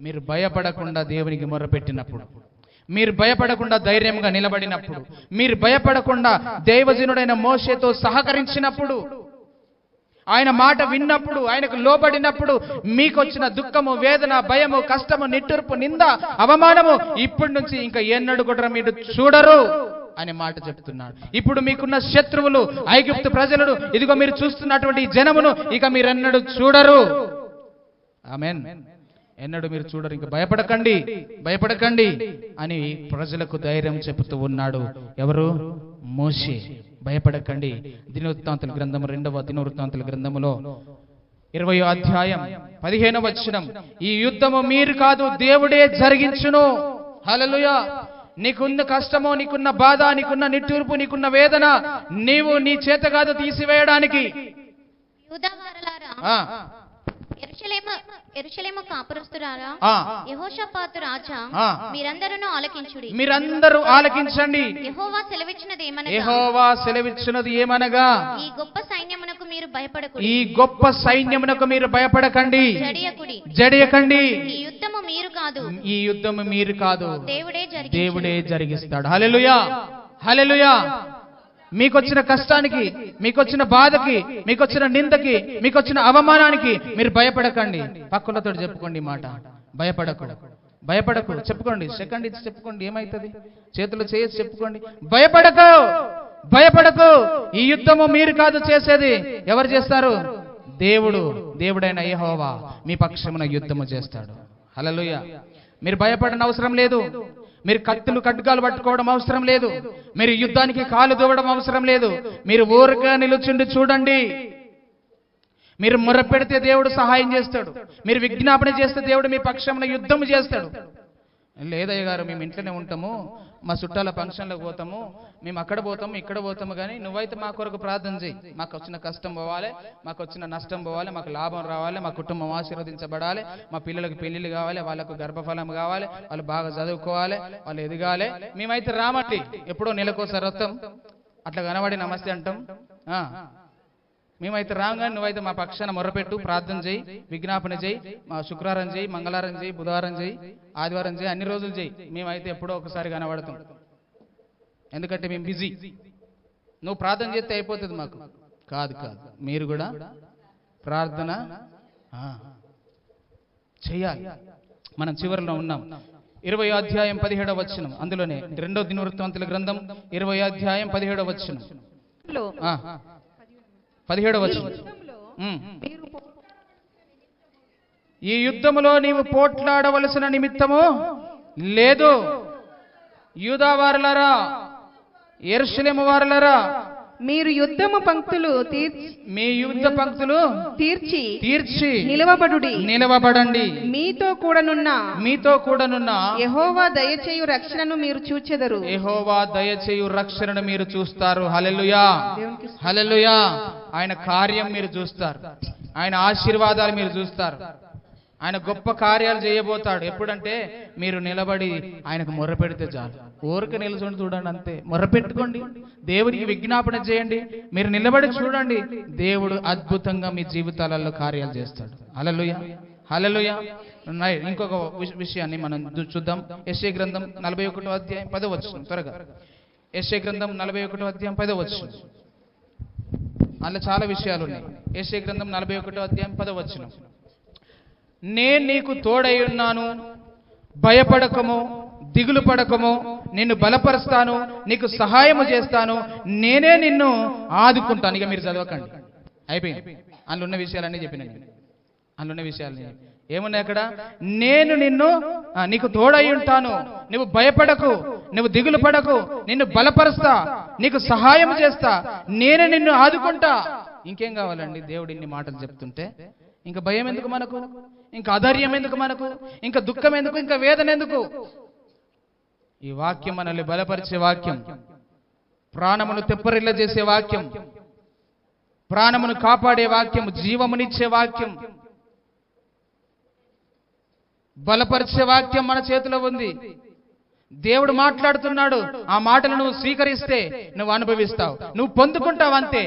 మీరు భయపడకుండా దేవునికి మొర్రపెట్టినప్పుడు, మీరు భయపడకుండా ధైర్యంగా నిలబడినప్పుడు, మీరు భయపడకుండా దైవజనుడైన మోషేతో సహకరించినప్పుడు, ఆయన మాట విన్నప్పుడు, ఆయనకు లోబడినప్పుడు, మీకొచ్చిన దుఃఖము, వేదన, భయము, కష్టము, నిట్టూర్పు, నింద, అవమానము ఇప్పటి నుంచి ఇంకా ఎన్నడూ కూడా మీరు చూడరు అనే మాట చెప్తున్నాడు. ఇప్పుడు మీకున్న శత్రువులు, ఐగుప్తు ప్రజలను, ఇదిగో మీరు చూస్తున్నటువంటి జనమును ఇక మీరెన్నడూ చూడరు. ఆమేన్. ఎన్నడూ మీరు చూడరు. ఇంకా భయపడకండి, భయపడకండి అని ప్రజలకు ధైర్యం చెబుతూ ఉన్నాడు. ఎవరు? మోషే. భయపడకండి. దినవృత్తాంతుల గ్రంథము, 2వ దినవృత్తాంతుల గ్రంథములో 20వ అధ్యాయం 15వ వచనం, ఈ యుద్ధము మీరు కాదు, దేవుడే జరిగించును. హల్లెలూయా. నీకున్న కష్టమో, నీకున్న బాధ, నీకున్న నిట్టూర్పు, నీకున్న వేదన నీవు నీ చేత కాదు తీసివేయడానికి. యెరూషలేము కాపురస్తులారా, యెహోషాపాతు రాజా, మీరందరూ ఆలకించుడి. మీరందరూ ఆలకించండి. యెహోవా సెలవిచ్చినది ఏమనగా, ఈ గొప్ప సైన్యమునకు మీరు భయపడకుడి, ఈ గొప్ప సైన్యమునకు మీరు భయపడకండి, జడియకండి. ఈ యుద్ధము మీరు కాదు, ఈ యుద్ధము మీరు కాదు, దేవుడే జరిగిస్తాడు. హల్లెలూయా, హల్లెలూయా. మీకొచ్చిన కష్టానికి, మీకొచ్చిన బాధకి, మీకొచ్చిన నిందకి, మీకొచ్చిన అవమానానికి మీరు భయపడకండి. పక్కలతో చెప్పుకోండి మాట, భయపడకు, భయపడకు. చెప్పుకోండి, సెకండ్ ఇచ్చి చెప్పుకోండి, ఏమైతుంది? చేతులు చేసి చెప్పుకోండి, భయపడకు, భయపడకు. ఈ యుద్ధము మీరు కాదు చేసేది. ఎవరు చేస్తారు? దేవుడైన యెహోవా మీ పక్షమున యుద్ధము చేస్తాడు. హల్లెలూయా. మీరు భయపడని అవసరం లేదు. మీరు కత్తులు, ఖడ్గాలు పట్టుకోవడం అవసరం లేదు. మీరు యుద్ధానికి కాలు దూవడం అవసరం లేదు. మీరు ఊరగా నిలుచుండి చూడండి. మీరు మొరపెడితే దేవుడు సహాయం చేస్తాడు. మీరు విజ్ఞాపన చేస్తే దేవుడు మీ పక్షంలో యుద్ధం చేస్తాడు. లేదయ్య గారు, మేము ఇంట్లోనే ఉంటాము, మా చుట్టాల ఫంక్షన్లకు పోతాము, మేము అక్కడ పోతాము, ఇక్కడ పోతాము, కానీ నువ్వైతే మా కొరకు ప్రార్థన చేయి. మాకు వచ్చిన కష్టం పోవాలి, మాకు వచ్చిన నష్టం పోవాలి, మాకు లాభం రావాలి, మా కుటుంబం ఆశీర్వదించబడాలి, మా పిల్లలకు పెళ్లిళ్ళు కావాలి, వాళ్ళకు గర్భఫలం కావాలి, వాళ్ళు బాగా చదువుకోవాలి, వాళ్ళు ఎదగాలి. మేమైతే రామండి, ఎప్పుడో నెలకోసారి వస్తాం, అట్లా కనబడి నమస్తే అంటాం. మేమైతే రాగానే నువ్వైతే మా పక్షాన మొరపెట్టు, ప్రార్థన చేయి, విజ్ఞాపన చేయి, మా శుక్రవారం చేయి, మంగళవారం చేయి, బుధవారం చేయి, ఆదివారం చేయి, అన్ని రోజులు చేయి. మేమైతే ఎప్పుడో ఒకసారి కనబడతాం, ఎందుకంటే మేము బిజీ. నువ్వు ప్రార్థన చేస్తే అయిపోతుంది మాకు. కాదు, మీరు కూడా ప్రార్థన చేయాలి. మనం చివరిలో ఉన్నాం. 20వ అధ్యాయం 17వ వచనం, అందులోనే 2వ దినవృత్తాంతుల గ్రంథం 20వ అధ్యాయం 17వ వచనం. 17వ వచనం. ఈ యుద్ధములో నీవు పోట్లాడవలసిన నిమిత్తము లేదు. యూదా వారలారా, యెరూషలేము వారలారా, మీరు యుద్ధము పంక్తులు మీ యుద్ధ పంక్తులు తీర్చి నిలవబడండి. మీతో కూడనున్న యెహోవా దయచేయు రక్షణను మీరు చూచెదరు. యెహోవా దయచేయు రక్షణను మీరు చూస్తారు. హల్లెలూయా, హల్లెలూయా. ఆయన కార్యం మీరు చూస్తారు, ఆయన ఆశీర్వాదాలు మీరు చూస్తారు. ఆయన గొప్ప కార్యాలు చేయబోతాడు. ఎప్పుడంటే మీరు నిలబడి ఆయనకు మొర్ర పెడితే చాలు. ఊరిక నిలుచుండి చూడండి, అంతే. మొర్ర పెట్టుకోండి, దేవునికి విజ్ఞాపన చేయండి, మీరు నిలబడి చూడండి. దేవుడు అద్భుతంగా మీ జీవితాలలో కార్యాలు చేస్తాడు. హల్లెలూయా, హల్లెలూయా. ఇంకొక విషయాన్ని మనం చూద్దాం. యెషయా గ్రంథం 41వ అధ్యాయం 10వ వచనం. త్వరగా యెషయా గ్రంథం 41వ అధ్యాయం 10వ వచనం. అందులో చాలా విషయాలు ఉన్నాయి. యెషయా గ్రంథం 41వ అధ్యాయం 10వ వచనం. నేను నీకు తోడై ఉన్నాను, భయపడకము, దిగులు పడకము, నిన్ను బలపరుస్తాను, నీకు సహాయము చేస్తాను, నేనే నిన్ను ఆదుకుంటాను. ఇక మీరు చదవకండి, అయిపోయింది. అందులో ఉన్న విషయాలన్నీ చెప్పినండి. అందులో ఉన్న విషయాలన్నీ ఏమున్నాయి అక్కడ? నేను నీకు తోడై ఉంటాను, నువ్వు భయపడకు, నువ్వు దిగులు పడకు, నిన్ను బలపరుస్తా, నీకు సహాయం చేస్తా, నేనే నిన్ను ఆదుకుంటా. ఇంకేం కావాలండి? దేవుడు ఇన్ని మాటలు చెప్తుంటే ఇంకా భయం ఎందుకు మనకు? ఇంకా అధైర్యం ఎందుకు మనకు? ఇంకా దుఃఖం ఎందుకు? ఇంకా వేదన ఎందుకు? ఈ వాక్యం మనల్ని బలపరిచే వాక్యం, ప్రాణమును తెప్పరిల్ల చేసే వాక్యం, ప్రాణమును కాపాడే వాక్యం, జీవమునిచ్చే వాక్యం, బలపరిచే వాక్యం మన చేతిలో ఉంది. దేవుడు మాట్లాడుతున్నాడు. ఆ మాటలు నువ్వు స్వీకరిస్తే నువ్వు అనుభవిస్తావు, నువ్వు పొందుకుంటావు, అంతే.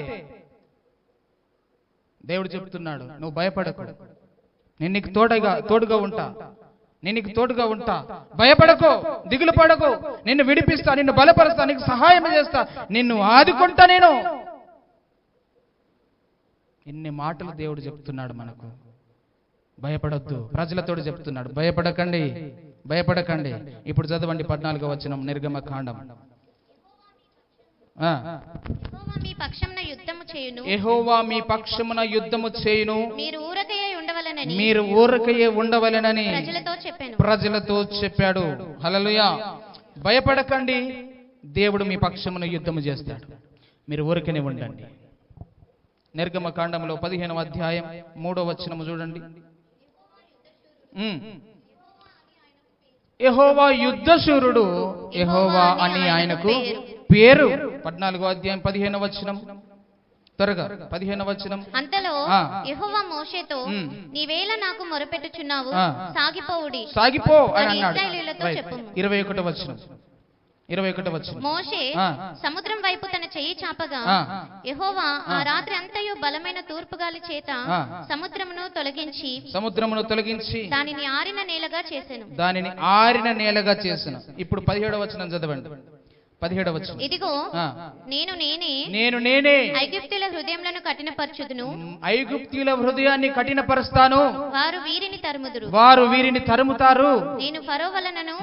దేవుడు చెప్తున్నాడు, నువ్వు భయపడకు, నేను నీకు తోడుగా ఉంటా, నేను నీకు తోడుగా ఉంటా, భయపడకు, దిగులు పడకు, నిన్ను విడిపిస్తా, నిన్ను బలపరుస్తా, నీకు సహాయం చేస్తా, నిన్ను ఆదుకుంటా నేను. ఇన్ని మాటలు దేవుడు చెప్తున్నాడు మనకు. భయపడొద్దు. ప్రజలతో చెప్తున్నాడు, భయపడకండి, భయపడకండి. ఇప్పుడు చదవండి 14వ వచనం, నిర్గమకాండం. యెహోవా మీ పక్షమున యుద్ధము చేయును, మీరు ఊరకయే ఉండవలెనని ప్రజలతో చెప్పాడు. హల్లెలూయా. భయపడకండి, దేవుడు మీ పక్షమున యుద్ధము చేస్తాడు, మీరు ఊరకనే ఉండండి. నిర్గమకాండంలో 15వ అధ్యాయం 3వ వచనము చూడండి. యెహోవా యుద్ధశూరుడు, యెహోవా అని ఆయనకు పేరు. 14వ అధ్యాయం 15వ వచనం. త్వరగా 15వ వచనం. అంతలో యెహోవా మోషేతో, నీవేళ నాకు మొరపెట్టుచున్నావు, సాగిపో అని అన్నాడు. 21వ వచనం. 21వ వచనం. మోషే సముద్రం వైపు తన చెయ్యి చాపగా యెహోవా ఆ రాత్రి అంతయు బలమైన తూర్పు గాలి చేత సముద్రమును తొలగించి దానిని ఆరిన నేలగా చేసెను. ఇప్పుడు 17వ వచనం చదవండి. 17వ వచనం. ఇదిగో నేను నేనే ఐగుప్తీయుల హృదయములను కఠినపరచుదును, ఐగుప్తీయుల హృదయాన్ని కఠినపరుస్తాను, వారు వీరిని తరుముతారు.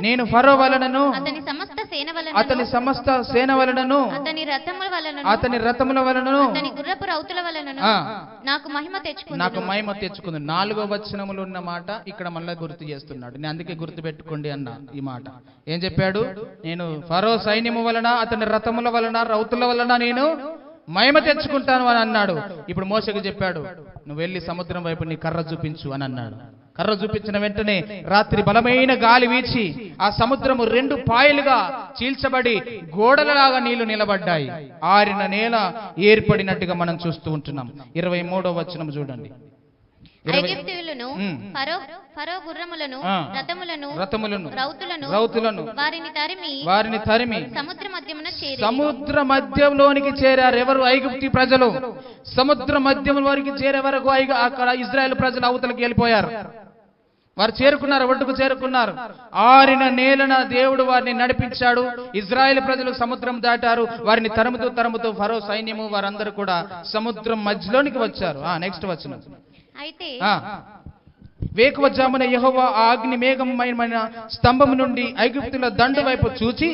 నేను ఫరో వలనను అతని సమస్త సేన వలనను అతని రథముల వలనను అతని గుర్రపు రౌతుల వలనను నాకు మహిమ తెచ్చుకుంది. 4వ వచనములో ఉన్న మాట ఇక్కడ మళ్ళీ గుర్తు చేస్తున్నాడు. నేను అందుకే గుర్తు పెట్టుకోండి అన్న ఈ మాట. ఏం చెప్పాడు? నేను ఫరో సైన్యము వలన, అతని రథముల వలన, రౌతుల వలన నేను మహిమ తెచ్చుకుంటాను అని అన్నాడు. ఇప్పుడు మోషేకు చెప్పాడు, నువ్వు వెళ్ళి సముద్రం వైపు నీ కర్ర చూపించు అని అన్నాడు. కర్ర చూపించిన వెంటనే రాత్రి బలమైన గాలి వీచి ఆ సముద్రము 2 పాయలుగా చీల్చబడి గోడలలాగా నీళ్లు నిలబడ్డాయి. ఆరిన నేల ఏర్పడినట్టుగా మనం చూస్తూ ఉంటున్నాం. 23వ వచనం చూడండి. ఐగుప్తీయులను ఫరో గుర్రములను రథములను రౌతులను వారిని తరిమి సముద్ర మధ్యంలోనికి చేరారు. ఎవరు? ఐగుప్తీ ప్రజలు. సముద్ర మధ్యంలోనికి చేరే వరకు అక్కడ ఇజ్రాయెల్ ప్రజలు అవతలకి వెళ్ళిపోయారు. వారు చేరుకున్నారు, ఒడ్డుకు చేరుకున్నారు. ఆరిన నేలన దేవుడు వారిని నడిపించాడు. ఇజ్రాయెల్ ప్రజలు సముద్రం దాటారు. వారిని తరుముతూ ఫరో సైన్యము వారందరూ కూడా సముద్రం మధ్యలోనికి వచ్చారు. నెక్స్ట్ వచనం. అయితే వేకువజామున యెహోవా ఆ అగ్ని మేఘమయమైన స్తంభం నుండి ఐగుప్తుల దండు వైపు చూచి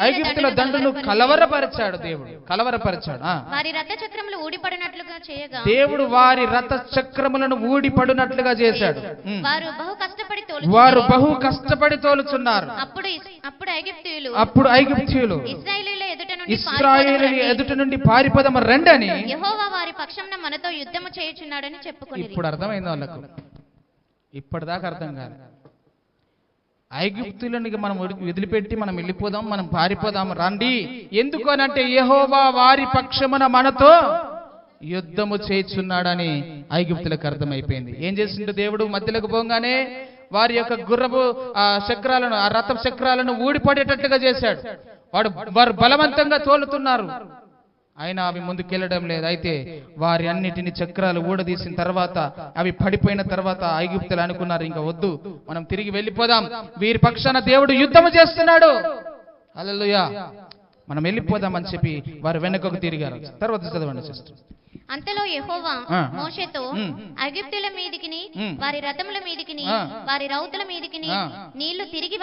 ఐగుప్తుల దండును కలవరపరిచాడు. దేవుడు కలవరపరిచాడు. వారి రథ చక్రములు ఊడిపడినట్లుగా చేయగా దేవుడు వారి రథ చక్రములను ఊడిపడినట్లుగా చేశాడు. వారు బహు కష్టపడి తోలుచున్నారు. అప్పుడు ఐగుప్తీయులు ఇశ్రాయేలీయుల ఎదుట నుండి పారిపోదాము రండని యెహోవా వారి పక్షంన మనతో యుద్ధము చేయుచున్నాడని చెప్పుకొనిరి. ఇప్పుడు అర్థమైంది వాళ్ళకు. ఇప్పటిదాకా అర్థం కాదు. ఐగుప్తులను మనం వదిలిపెట్టి మనం వెళ్ళిపోదాం, మనం పారిపోదాం రండి. ఎందుకు అనంటే యెహోవా వారి పక్షమున మనతో యుద్ధము చేయుచున్నాడని ఐగుప్తులకు అర్థమైపోయింది. ఏం చేసిండు దేవుడు? మధ్యలోకి పోగానే వారి యొక్క గుర్రపు చక్రాలను, ఆ రథ చక్రాలను ఊడిపడేటట్టుగా చేశాడు. వారు బలవంతంగా తోలుతున్నారు, అయినా అవి ముందుకెళ్ళడం లేదు. అయితే వారి అన్నిటిని చక్రాలు ఊడదీసిన తర్వాత అవి పడిపోయిన తర్వాత ఐగుప్తులు అనుకున్నారు, ఇంకా వద్దు, మనం తిరిగి వెళ్ళిపోదాం, వీరి పక్షాన దేవుడు యుద్ధము చేస్తున్నాడు, హల్లెలూయా, మనం వెళ్ళిపోదాం అని చెప్పి వారు వెనకకు తిరిగారు. తర్వాత చదవండి సిస్టర్. అంతలో యెహోవా మోషేతో ఐగుప్తుల మీదికిని వారి రథముల మీదికిని వారి రౌతుల మీదికిని నీళ్లు తిరిగి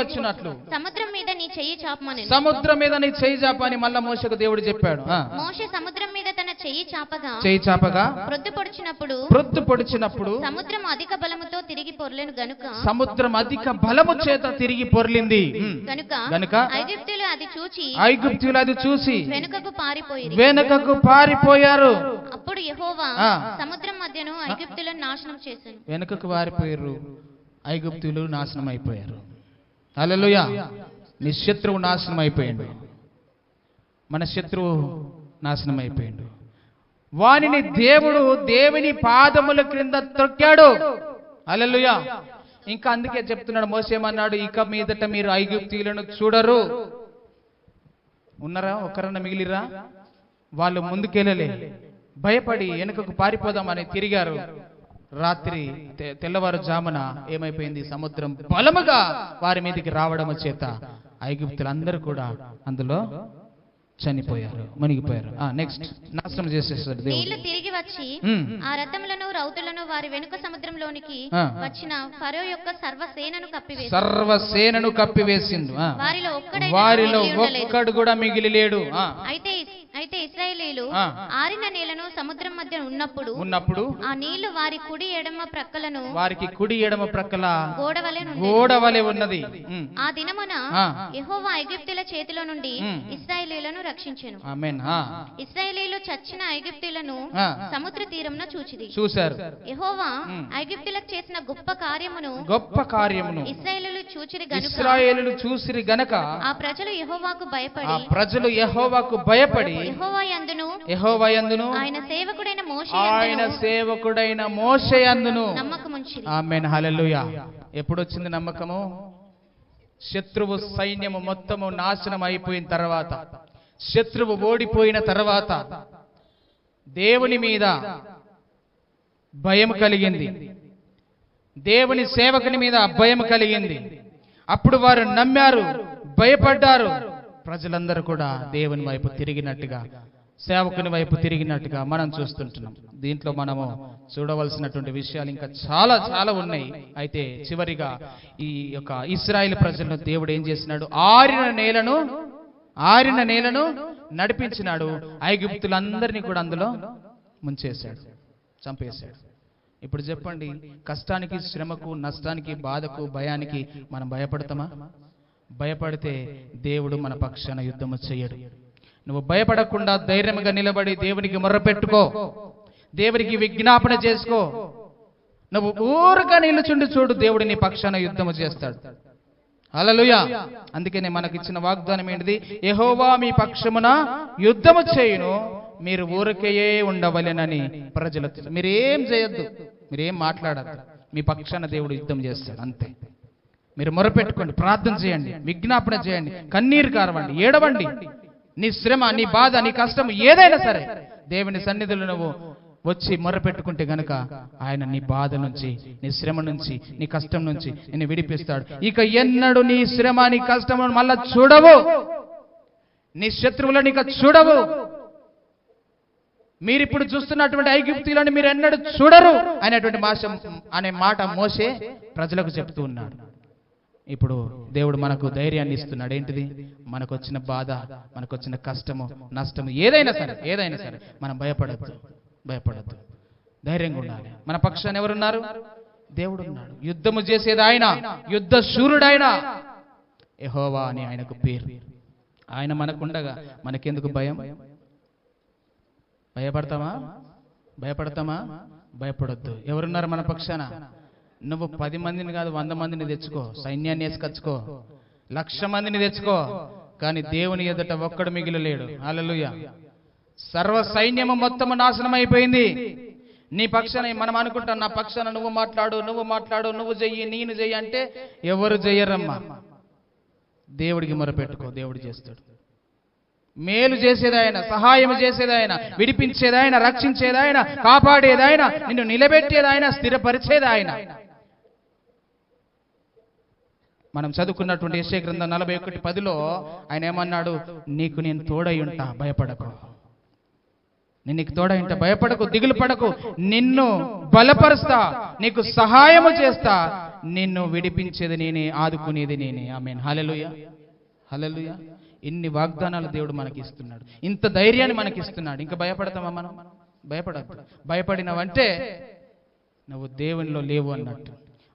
వచ్చినట్లు సముద్రం మీద నీ చెయ్యి చాపమని, సముద్రం మీద నీ చెయ్యి చాపని మళ్ళా మోషేకు దేవుడు చెప్పాడు. మోషే సముద్రం మీద తన చెయ్యి చాపగా ప్రొద్దు పొడిచినప్పుడు సముద్రం అధిక బలముతో తిరిగి పొర్లెను గనుక, సముద్రం అధిక బలము చేత తిరిగి పొర్లింది గనుక ఐగుప్తులు అది చూసి వెనుకకు పారిపోయారు. అప్పుడు యెహోవా సముద్రం మధ్యను ఐగుప్తులను నాశనం చేశాను. వెనుకకు పారిపోయారు, ఐగుప్తులు నాశనం అయిపోయారు. హల్లెలూయా. నీ శత్రువు నాశనం అయిపోయాడు, మన శత్రువు నాశనం అయిపోయాడు. వానిని దేవుడు దేవుని పాదముల క్రింద త్రొక్కాడు. హల్లెలూయా. ఇంకా అందుకే చెప్తున్నాడు, మోసేమన్నాడు, ఇక మీదట మీరు ఐగుప్తీయులను చూడరు. ఉన్నారా? ఒక్కరన్నా మిగిలిరా? వాళ్ళు ముందుకెళ్ళలే, భయపడి వెనుకకు పారిపోదామని తిరిగారు. రాత్రి తెల్లవారుజామున ఏమైపోయింది? సముద్రం బలముగా వారి మీదకి రావడం చేత ఐగుప్తులందరూ కూడా అందులో చనిపోయారు, మునిగిపోయారు. నెక్స్ట్ నాశనం చేసేసాడు దేవుడు. నీళ్లు తిరిగి వచ్చి ఆ రథములను రౌతులను వారి వెనుక సముద్రంలోనికి వచ్చిన ఫరో యొక్క సర్వసేనను కప్పివేసిండు. వారిలో ఒక్కడు కూడా మిగిలి లేడు. అయితే ఇశ్రాయేలీయులు ఆరిన నీళ్లను సముద్రం మధ్య ఉన్నప్పుడు ఆ నీళ్లు వారికి కుడి ఎడమ ప్రక్కల గోడవలె ఉన్నది. ఆ దినమున యెహోవా ఐగుప్తుల చేతిలో నుండి ఇశ్రాయేలీయులను రక్షించెను. ఆమేన్. ఇశ్రాయేలీయులు చచ్చిన ఐగుప్తీయులను సముద్ర తీరమున చూశారు. యెహోవా ఐగుప్తులకు చేసిన గొప్ప కార్యమును ఇశ్రాయేలీయులు చూసిరి గనుక ఆ ప్రజలు యెహోవాకు భయపడి యెహోవా యందును ఆయన సేవకుడైన మోషే యందును నమ్మకముంచిరి. ఆమేన్. హల్లెలూయా. ఎప్పుడు వచ్చింది నమ్మకము? శత్రువు సైన్యము మొత్తము నాశనం అయిపోయిన తర్వాత, శత్రువు ఓడిపోయిన తర్వాత దేవుని మీద భయం కలిగింది, దేవుని సేవకుని మీద భయం కలిగింది. అప్పుడు వారు నమ్మారు, భయపడ్డారు. ప్రజలందరూ కూడా దేవుని వైపు తిరిగినట్టుగా, సేవకుని వైపు తిరిగినట్టుగా మనం చూస్తుంటున్నాం. దీంట్లో మనము చూడవలసినటువంటి విషయాలు ఇంకా చాలా చాలా ఉన్నాయి. అయితే చివరిగా ఈ యొక్క ఇశ్రాయేలు ప్రజలను దేవుడు ఏం చేసినాడు? ఆరిన నేలను నడిపించినాడు. ఐగుప్తులందరినీ కూడా అందులో ముంచేశాడు, చంపేశాడు. ఇప్పుడు చెప్పండి, కష్టానికి, శ్రమకు, నష్టానికి, బాధకు, భయానికి మనం భయపడతామా? భయపడితే దేవుడు మన పక్షాన యుద్ధము చేయడు. నువ్వు భయపడకుండా ధైర్యంగా నిలబడి దేవునికి మొర్రపెట్టుకో, దేవునికి విజ్ఞాపన చేసుకో. నువ్వు ఊరుగా నిలుచుండి చూడు, దేవుడు నీ పక్షాన యుద్ధము చేస్తాడు. హల్లెలూయా. అందుకనే మనకిచ్చిన వాగ్దానం ఏంటిది? యెహోవా మీ పక్షమున యుద్ధము చేయును, మీరు ఊరికే ఉండవలెనని ప్రజలకు. మీరేం చేయొద్దు, మీరేం మాట్లాడద్దు, మీ పక్షాన దేవుడు యుద్ధం చేస్తాడు. అంతే. మీరు మొరపెట్టుకోండి, ప్రార్థన చేయండి, విజ్ఞాపన చేయండి, కన్నీరు కారవండి, ఏడవండి. నీ శ్రమ, నీ బాధ, నీ కష్టం ఏదైనా సరే దేవుని సన్నిధిలో నువ్వు వచ్చి మొరపెట్టుకుంటే గనుక ఆయన నీ బాధ నుంచి, నీ శ్రమ నుంచి, నీ కష్టం నుంచి నిన్ను విడిపిస్తాడు. ఇక ఎన్నడూ నీ శ్రమ, నీ కష్టం మళ్ళా చూడవు, నీ శత్రువులను ఇక చూడవు. మీరిప్పుడు చూస్తున్నటువంటి ఐగుప్తీయులను మీరు ఎన్నడూ చూడరు అనేటువంటి అనే మాట మోషే ప్రజలకు చెప్తూ ఉన్నాడు. ఇప్పుడు దేవుడు మనకు ధైర్యాన్ని ఇస్తున్నాడు. ఏంటిది? మనకు వచ్చిన బాధ, మనకు వచ్చిన కష్టము, నష్టము ఏదైనా సరే మనం భయపడద్దు, ధైర్యంగా ఉండాలి. మన పక్షాన ఎవరున్నారు? దేవుడు ఉన్నాడు. యుద్ధము చేసేది ఆయన, యుద్ధ శూరుడైన యెహోవా అని ఆయనకు పేరు. ఆయన మనకుండగా మనకెందుకు భయం? భయపడతామా? భయపడొద్దు. ఎవరున్నారు మన పక్షాన? నువ్వు 10 మందిని కాదు 100 మందిని తెచ్చుకో, సైన్యాన్ని వేసుకొచ్చుకో, 1,00,000 మందిని తెచ్చుకో, కానీ దేవుని ఎదుట ఒక్కడు మిగిలలేడు. హల్లెలూయా. సర్వ సైన్యము మొత్తము నాశనం అయిపోయింది. నీ పక్షాన మనం అనుకుంటాం, నా పక్షాన నువ్వు మాట్లాడు, నువ్వు చెయ్యి, నేను చెయ్యి అంటే ఎవరు చెయ్యరమ్మా. దేవుడికి మొరపెట్టుకో, దేవుడు చేస్తాడు. మేలు చేసేదాయన, సహాయం చేసేదాయన, విడిపించేదాయన, రక్షించేదాయన, కాపాడేదాయన, నిన్ను నిలబెట్టేదాయన, స్థిరపరిచేదాయన. మనం చదువుకున్నటువంటి యెషయా గ్రంథం 41:10లో ఆయన ఏమన్నాడు? నీకు నేను తోడై ఉంటా, భయపడకు. నేను నీకు తోడై ఉంటా, భయపడకు, దిగులు పడకు, నిన్ను బలపరుస్తా, నీకు సహాయము చేస్తా, నిన్ను విడిపించేది నేనే, ఆదుకునేది నేనే. ఆమేన్. హల్లెలూయా, హల్లెలూయా. ఇన్ని వాగ్దానాలు దేవుడు మనకి ఇస్తున్నాడు, ఇంత ధైర్యాన్ని మనకి ఇస్తున్నాడు. ఇంకా భయపడతామా మనం? భయపడద్దు. భయపడినవంటే నువ్వు దేవునిలో లేవు అన్నట్టు.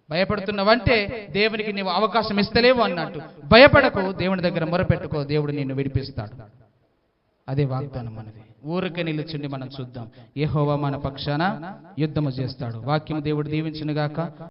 భయపడుతున్నవంటే దేవునికి నీవు అవకాశం ఇస్తలేవు అన్నట్టు. భయపడకు, దేవుని దగ్గర మొరపెట్టుకో, దేవుడు నిన్ను విడిపిస్తాడు. అదే వాగ్దానం మనది. ఊరికే నిలుచుండి మనం చూద్దాం. యెహోవా మన పక్షాన యుద్ధము చేస్తాడు. వాక్యం దేవుడు దీవించునుగాక.